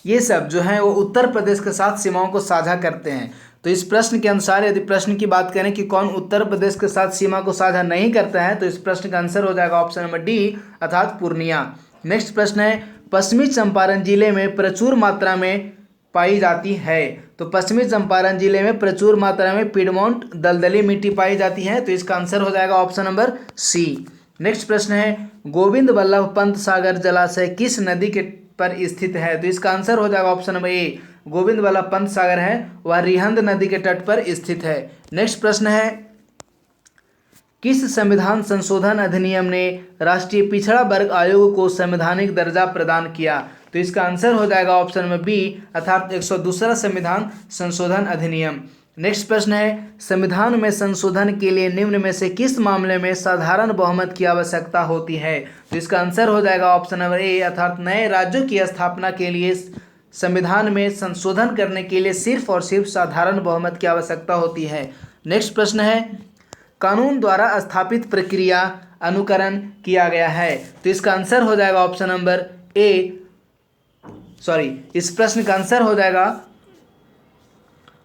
ये सब जो है वो उत्तर प्रदेश के साथ सीमाओं को साझा करते हैं। तो इस प्रश्न के अनुसार यदि प्रश्न की बात करें कि कौन उत्तर प्रदेश के साथ सीमा को साझा नहीं करता है, तो इस प्रश्न का आंसर हो जाएगा ऑप्शन नंबर डी अर्थात पूर्णिया। नेक्स्ट प्रश्न है, पश्चिमी चंपारण जिले में प्रचुर मात्रा में पाई जाती है। तो पश्चिमी चंपारण जिले में प्रचुर मात्रा में पिडमोंट दलदली मिट्टी पाई जाती है, तो इसका आंसर हो जाएगा ऑप्शन नंबर सी। नेक्स्ट प्रश्न है, गोविंद वल्लभ पंत सागर जलाशय किस नदी के पर स्थित है? तो इसका आंसर हो जाएगा option number A, Govind Vallabh Pant Sagar है वह रिहंद नदी के तट पर स्थित है। नेक्स्ट प्रश्न है, किस संविधान संशोधन अधिनियम ने राष्ट्रीय पिछड़ा वर्ग आयोग को संवैधानिक दर्जा प्रदान किया? तो इसका आंसर हो जाएगा ऑप्शन नंबर बी अर्थात 102 संविधान संशोधन अधिनियम। नेक्स्ट प्रश्न है, संविधान में संशोधन के लिए निम्न में से किस मामले में साधारण बहुमत की आवश्यकता होती है? तो इसका आंसर हो जाएगा ऑप्शन नंबर ए अर्थात नए राज्यों की स्थापना के लिए संविधान में संशोधन करने के लिए सिर्फ और सिर्फ साधारण बहुमत की आवश्यकता होती है। नेक्स्ट प्रश्न है, कानून द्वारा स्थापित प्रक्रिया अनुकरण किया गया है। तो इसका आंसर हो जाएगा ऑप्शन नंबर ए, इस प्रश्न का आंसर हो जाएगा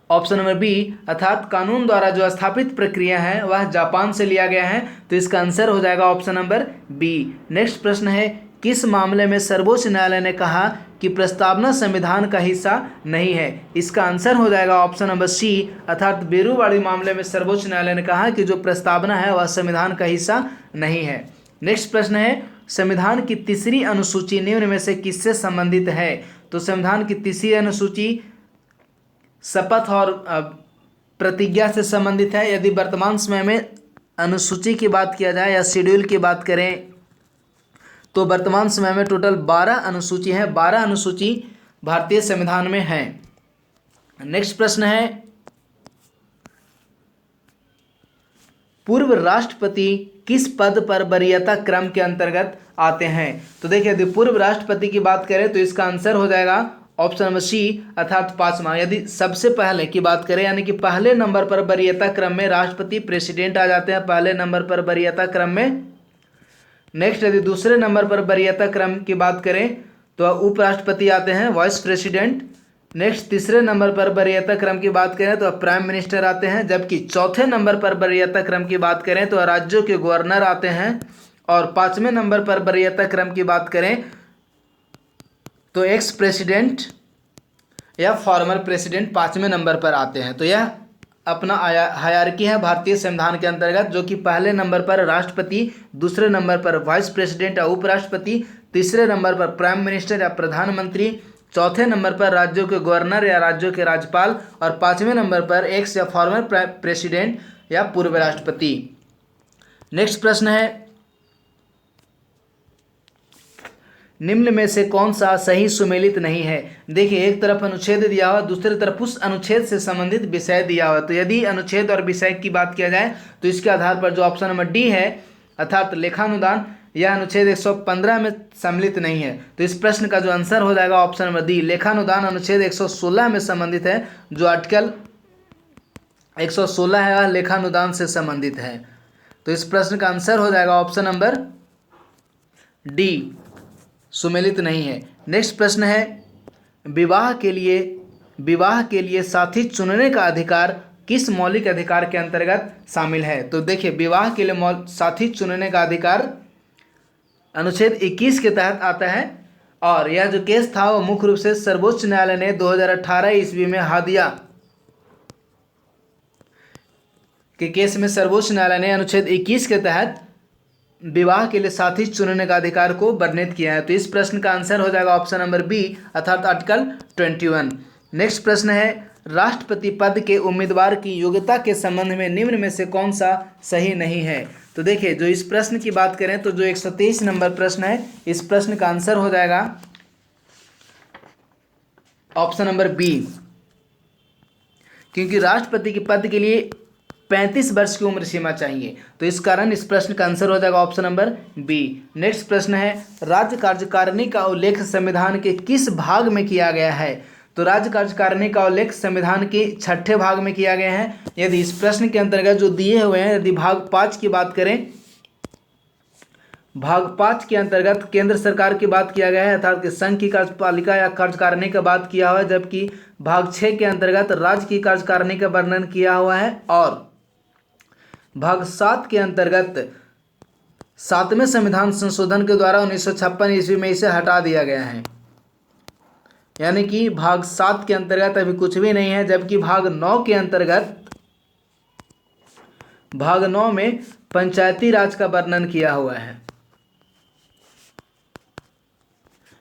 ऑप्शन नंबर बी अर्थात कानून द्वारा जो स्थापित प्रक्रिया है वह जापान से लिया गया है, तो इसका आंसर हो जाएगा ऑप्शन नंबर बी। नेक्स्ट प्रश्न है, किस मामले में सर्वोच्च न्यायालय ने कहा कि प्रस्तावना संविधान का हिस्सा नहीं है? इसका आंसर हो जाएगा ऑप्शन नंबर सी अर्थात बेरूवाड़ी मामले में सर्वोच्च न्यायालय ने कहा कि जो प्रस्तावना है वह संविधान का हिस्सा नहीं है। नेक्स्ट प्रश्न है, संविधान की तीसरी अनुसूची निम्न में से किससे संबंधित है? तो संविधान की तीसरी अनुसूची शपथ और प्रतिज्ञा से संबंधित है। यदि वर्तमान समय में अनुसूची की बात किया जाए या शेड्यूल की बात करें तो वर्तमान समय में टोटल 12 अनुसूची है, 12 अनुसूची भारतीय संविधान में है। नेक्स्ट प्रश्न है, पूर्व राष्ट्रपति किस पद पर वरीयता क्रम के अंतर्गत आते हैं? तो देखिए यदि पूर्व राष्ट्रपति की बात करें तो इसका आंसर हो जाएगा ऑप्शन नंबर सी अर्थात 5वां। यदि सबसे पहले की बात करें यानी कि पहले नंबर पर वरीयता क्रम में राष्ट्रपति प्रेसिडेंट आ जाते हैं पहले नंबर पर वरीयता क्रम में। नेक्स्ट यदि दूसरे नंबर पर वरीयता क्रम की बात करें तो उपराष्ट्रपति आते हैं वाइस प्रेसिडेंट। नेक्स्ट तीसरे नंबर पर वरीयता क्रम की बात करें तो प्राइम मिनिस्टर आते हैं, जबकि चौथे नंबर पर वरीयता क्रम की बात करें तो राज्यों के गवर्नर आते हैं, और 5वें नंबर पर वरीयता क्रम की बात करें तो एक्स प्रेसिडेंट या फॉर्मर प्रेसिडेंट 5वें नंबर पर आते हैं। तो यह अपना हायरार्की है भारतीय संविधान के अंतर्गत, जो कि पहले नंबर पर राष्ट्रपति, दूसरे नंबर पर वाइस प्रेसिडेंट या उपराष्ट्रपति, तीसरे नंबर पर प्राइम मिनिस्टर या प्रधानमंत्री, चौथे नंबर पर राज्यों के गवर्नर या राज्यों के राज्यपाल, और 5वें नंबर पर एक्स या फॉर्मर प्रेसिडेंट या पूर्व राष्ट्रपति। नेक्स्ट प्रश्न है, निम्न में से कौन सा सही सुमेलित नहीं है? देखिए एक तरफ अनुच्छेद दिया हुआ, दूसरी तरफ उस अनुच्छेद से संबंधित विषय दिया हुआ। तो यदि अनुच्छेद और विषय की बात किया जाए तो इसके आधार पर जो ऑप्शन नंबर डी है अर्थात लेखानुदान, यह अनुच्छेद 115 में सम्मिलित नहीं है। तो इस प्रश्न का जो आंसर हो जाएगा ऑप्शन नंबर डी, लेखानुदान अनुच्छेद 116 में संबंधित है। जो आर्टिकल 116 है वह लेखानुदान से संबंधित है। तो इस प्रश्न का आंसर हो जाएगा ऑप्शन नंबर डी, सुमेलित नहीं है। नेक्स्ट प्रश्न है, विवाह के लिए साथी चुनने का अधिकार किस मौलिक अधिकार के अंतर्गत शामिल है? तो देखिए विवाह के लिए साथी चुनने का अधिकार अनुच्छेद 21 के तहत आता है, और यह जो केस था वो मुख्य रूप से सर्वोच्च न्यायालय ने 2018 ईस्वी में हादिया के केस में सर्वोच्च न्यायालय ने अनुच्छेद 21 के तहत विवाह के लिए साथी चुनने का अधिकार को वर्णित किया है। तो इस प्रश्न का आंसर हो जाएगा ऑप्शन नंबर बी अर्थात आर्टिकल 21। नेक्स्ट प्रश्न है, राष्ट्रपति पद के उम्मीदवार की योग्यता के संबंध में निम्न में से कौन सा सही नहीं है? तो देखिए जो इस प्रश्न की बात करें तो जो 123 नंबर प्रश्न है, इस प्रश्न का आंसर हो जाएगा ऑप्शन नंबर बी, क्योंकि राष्ट्रपति के पद के लिए 35 वर्ष की उम्र सीमा चाहिए। तो इस कारण इस प्रश्न का आंसर हो जाएगा ऑप्शन नंबर बी। नेक्स्ट प्रश्न है, राज्य कार्यकारिणी का उल्लेख संविधान के किस भाग में किया गया है? तो राज्य कार्यकारिणी का उल्लेख संविधान के 6ठे भाग में किया गया है। यदि इस प्रश्न के अंतर्गत जो दिए हुए हैं, यदि भाग 5 की बात करें, भाग 5 के अंतर्गत केंद्र सरकार की बात किया गया है, अर्थात कि संघ की कार्यपालिका या कार्यकारिणी का बात किया हुआ है, जबकि भाग 6 के अंतर्गत राज्य की कार्यकारिणी का वर्णन किया हुआ है। और भाग 7 के अंतर्गत 7वें संविधान संशोधन के द्वारा 1956 ईस्वी में इसे हटा दिया गया है, यानी कि भाग 7 के अंतर्गत अभी कुछ भी नहीं है। जबकि भाग 9 के अंतर्गत, भाग 9 में पंचायती राज का वर्णन किया हुआ है,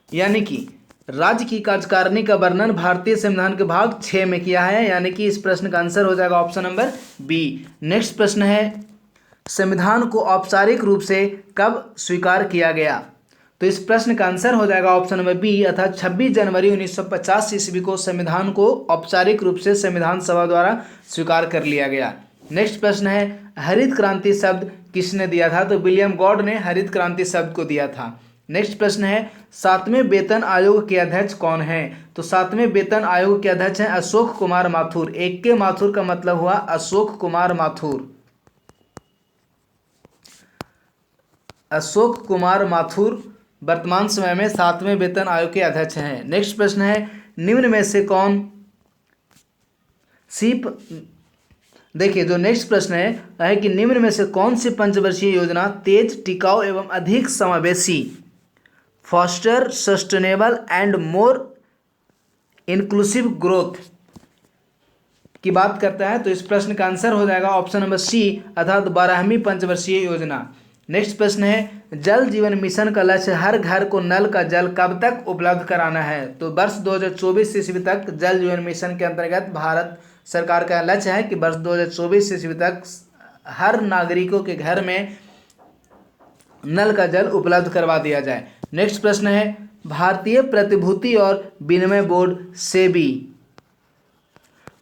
यानी कि राज्य की कार्यकारिणी का वर्णन भारतीय संविधान के भाग 6 में किया है, यानी कि इस प्रश्न का आंसर हो जाएगा ऑप्शन नंबर बी। नेक्स्ट प्रश्न है, संविधान को औपचारिक रूप से कब स्वीकार किया गया? तो इस प्रश्न का आंसर हो जाएगा ऑप्शन नंबर बी, अर्थात 26 जनवरी 1950 ईस्वी को संविधान को औपचारिक रूप से संविधान सभा द्वारा स्वीकार कर लिया गया। नेक्स्ट प्रश्न है, हरित क्रांति शब्द किसने दिया था? तो विलियम गॉड ने हरित क्रांति शब्द को दिया था। नेक्स्ट प्रश्न है, 7वें वेतन आयोग के अध्यक्ष कौन है? तो 7वें वेतन आयोग के अध्यक्ष हैं अशोक कुमार माथुर। एक के माथुर का मतलब हुआ अशोक कुमार माथुर। अशोक कुमार माथुर वर्तमान समय में 7वें वेतन आयोग के अध्यक्ष हैं। नेक्स्ट प्रश्न है, निम्न में से कौन सी देखिए जो नेक्स्ट प्रश्न है कि निम्न में से कौन सी पंचवर्षीय योजना तेज, टिकाऊ एवं अधिक समावेशी, foster sustainable and more inclusive growth की बात करता है? तो इस प्रश्न का आंसर हो जाएगा ऑप्शन नंबर सी, अर्थात 12वीं पंचवर्षीय योजना। नेक्स्ट प्रश्न है, जल जीवन मिशन का लक्ष्य हर घर को नल का जल कब तक उपलब्ध कराना है? तो वर्ष 2024 ईस्वी तक जल जीवन मिशन के अंतर्गत भारत सरकार का लक्ष्य है कि वर्ष 2024 ईस्वी तक हर नागरिकों के घर में नल का जल उपलब्ध करवा दिया जाए। नेक्स्ट प्रश्न है, भारतीय प्रतिभूति और विनिमय बोर्ड सेबी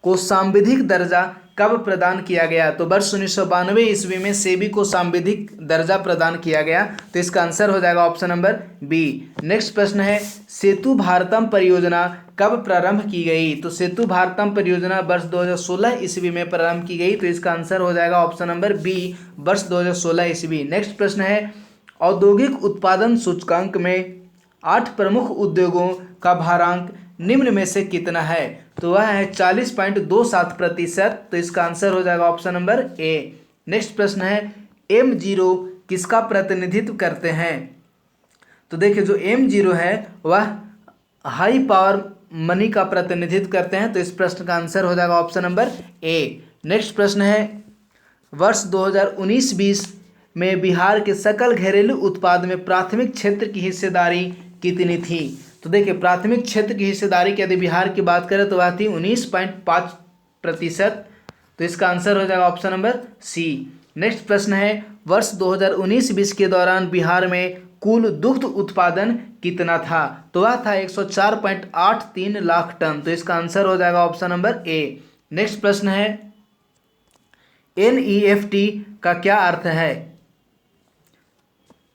को सांविधिक दर्जा कब प्रदान किया गया? तो वर्ष 1992 ईस्वी में सेबी को सांविधिक दर्जा प्रदान किया गया। तो इसका आंसर हो जाएगा ऑप्शन नंबर बी। नेक्स्ट प्रश्न है, सेतु भारतम परियोजना कब प्रारंभ की गई? तो सेतु भारतम परियोजना वर्ष 2016 ईस्वी में प्रारंभ की गई। तो इसका आंसर हो जाएगा ऑप्शन नंबर बी, वर्ष 2016 ईस्वी। नेक्स्ट प्रश्न है, औद्योगिक उत्पादन सूचकांक में 8 प्रमुख उद्योगों का भारांक निम्न में से कितना है? तो वह है 40.27%। तो इसका आंसर हो जाएगा ऑप्शन नंबर ए। नेक्स्ट प्रश्न है, M0 किसका प्रतिनिधित्व करते हैं? तो देखिए जो M0 है वह हाई पावर मनी का प्रतिनिधित्व करते हैं। तो इस प्रश्न का आंसर हो जाएगा ऑप्शन नंबर ए। नेक्स्ट प्रश्न है, वर्ष 2019-20 में बिहार के सकल घरेलू उत्पाद में प्राथमिक क्षेत्र की हिस्सेदारी कितनी थी? तो देखिए प्राथमिक क्षेत्र की हिस्सेदारी की यदि बिहार की बात करें तो वह थी 19.5%। तो इसका आंसर हो जाएगा ऑप्शन नंबर सी। नेक्स्ट प्रश्न है, वर्ष 2019-20 के दौरान बिहार में कुल दुग्ध उत्पादन कितना था? तो वह था 104.83 लाख टन। तो इसका आंसर हो जाएगा ऑप्शन नंबर ए। नेक्स्ट प्रश्न है, NEFT का क्या अर्थ है?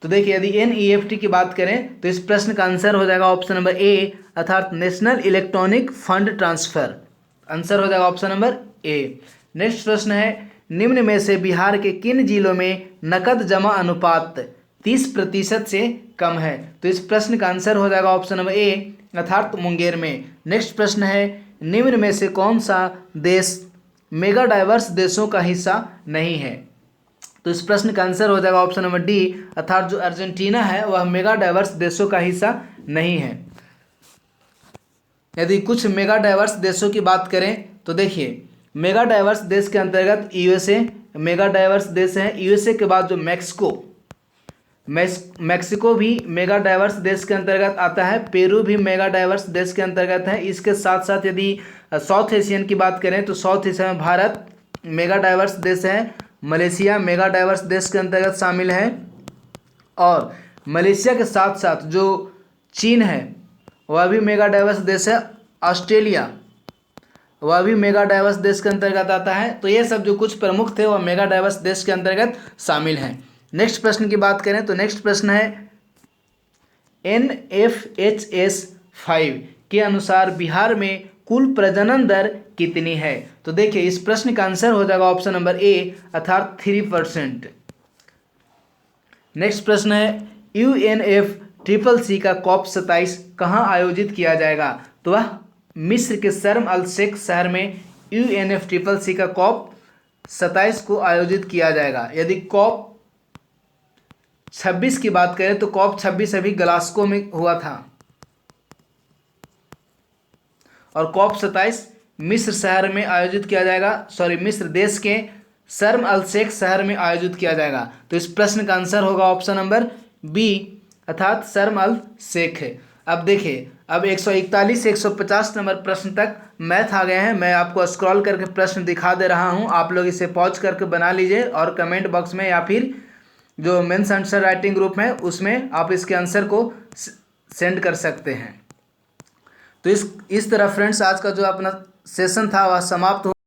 तो देखिए यदि NEFT की बात करें तो इस प्रश्न का आंसर हो जाएगा ऑप्शन नंबर ए, अर्थात national electronic fund transfer. Answer हो जाएगा ऑप्शन नंबर ए। नेक्स्ट प्रश्न है, निम्न में से बिहार के किन जिलों में नकद जमा अनुपात 30% से कम है? तो इस प्रश्न का आंसर हो जाएगा ऑप्शन नंबर ए, अर्थात मुंगेर में। नेक्स्ट प्रश्न है, निम्न में से कौन सा देश मेगा डाइवर्स देशों का हिस्सा नहीं है? तो इस प्रश्न का आंसर हो जाएगा ऑप्शन नंबर डी, अर्थात जो अर्जेंटीना है वह मेगा डाइवर्स देशों का हिस्सा नहीं है। यदि कुछ मेगा डाइवर्स देशों की बात करें तो देखिए मेगा डाइवर्स देश के अंतर्गत USA मेगा डाइवर्स देश है। USA के बाद जो मैक्सिको भी मेगा डाइवर्स देश के अंतर्गत आता है। पेरू भी मेगा डाइवर्स देश के अंतर्गत है। इसके साथ साथ यदि साउथ एशियन की बात करें तो साउथ एशिया में भारत मेगा डाइवर्स देश है। मलेशिया मेगा डाइवर्स देश के अंतर्गत शामिल है। और मलेशिया के साथ साथ जो चीन है वह भी मेगा डाइवर्स देश है। ऑस्ट्रेलिया वह भी मेगा डाइवर्स देश के अंतर्गत आता है। तो ये सब जो कुछ प्रमुख थे वह मेगा डाइवर्स देश के अंतर्गत शामिल हैं। नेक्स्ट प्रश्न की बात करें तो नेक्स्ट प्रश्न है, NFHS 5 के अनुसार बिहार में कुल प्रजनन दर कितनी है? तो देखिए इस प्रश्न का आंसर हो जाएगा ऑप्शन नंबर ए अर्थात 3%। नेक्स्ट प्रश्न है UNFCCC का COP 27 कहाँ आयोजित किया जाएगा? तो वह मिस्र के शर्म अल शेख शहर में UNFCCC का COP 27 को आयोजित किया जाएगा। यदि COP 26 की बात करें तो COP 26 अभी ग्लासगो में हुआ था और COP 27 मिस्र शहर में आयोजित किया जाएगा, मिस्र देश के शर्म अल शेख शहर में आयोजित किया जाएगा। तो इस प्रश्न का आंसर होगा ऑप्शन नंबर बी अर्थात शर्म अल शेख है। अब देखिए अब 141 से 150 नंबर प्रश्न तक मैथ आ गए हैं। मैं आपको स्क्रॉल करके प्रश्न दिखा दे रहा हूं, आप लोग इसे पॉज करके बना लीजिए और कमेंट बॉक्स में या फिर जो मेंस आंसर राइटिंग ग्रुप है उसमें आप इसके आंसर को सेंड कर सकते हैं। तो इस तरह फ्रेंड्स आज का जो अपना सेशन था वह समाप्त हो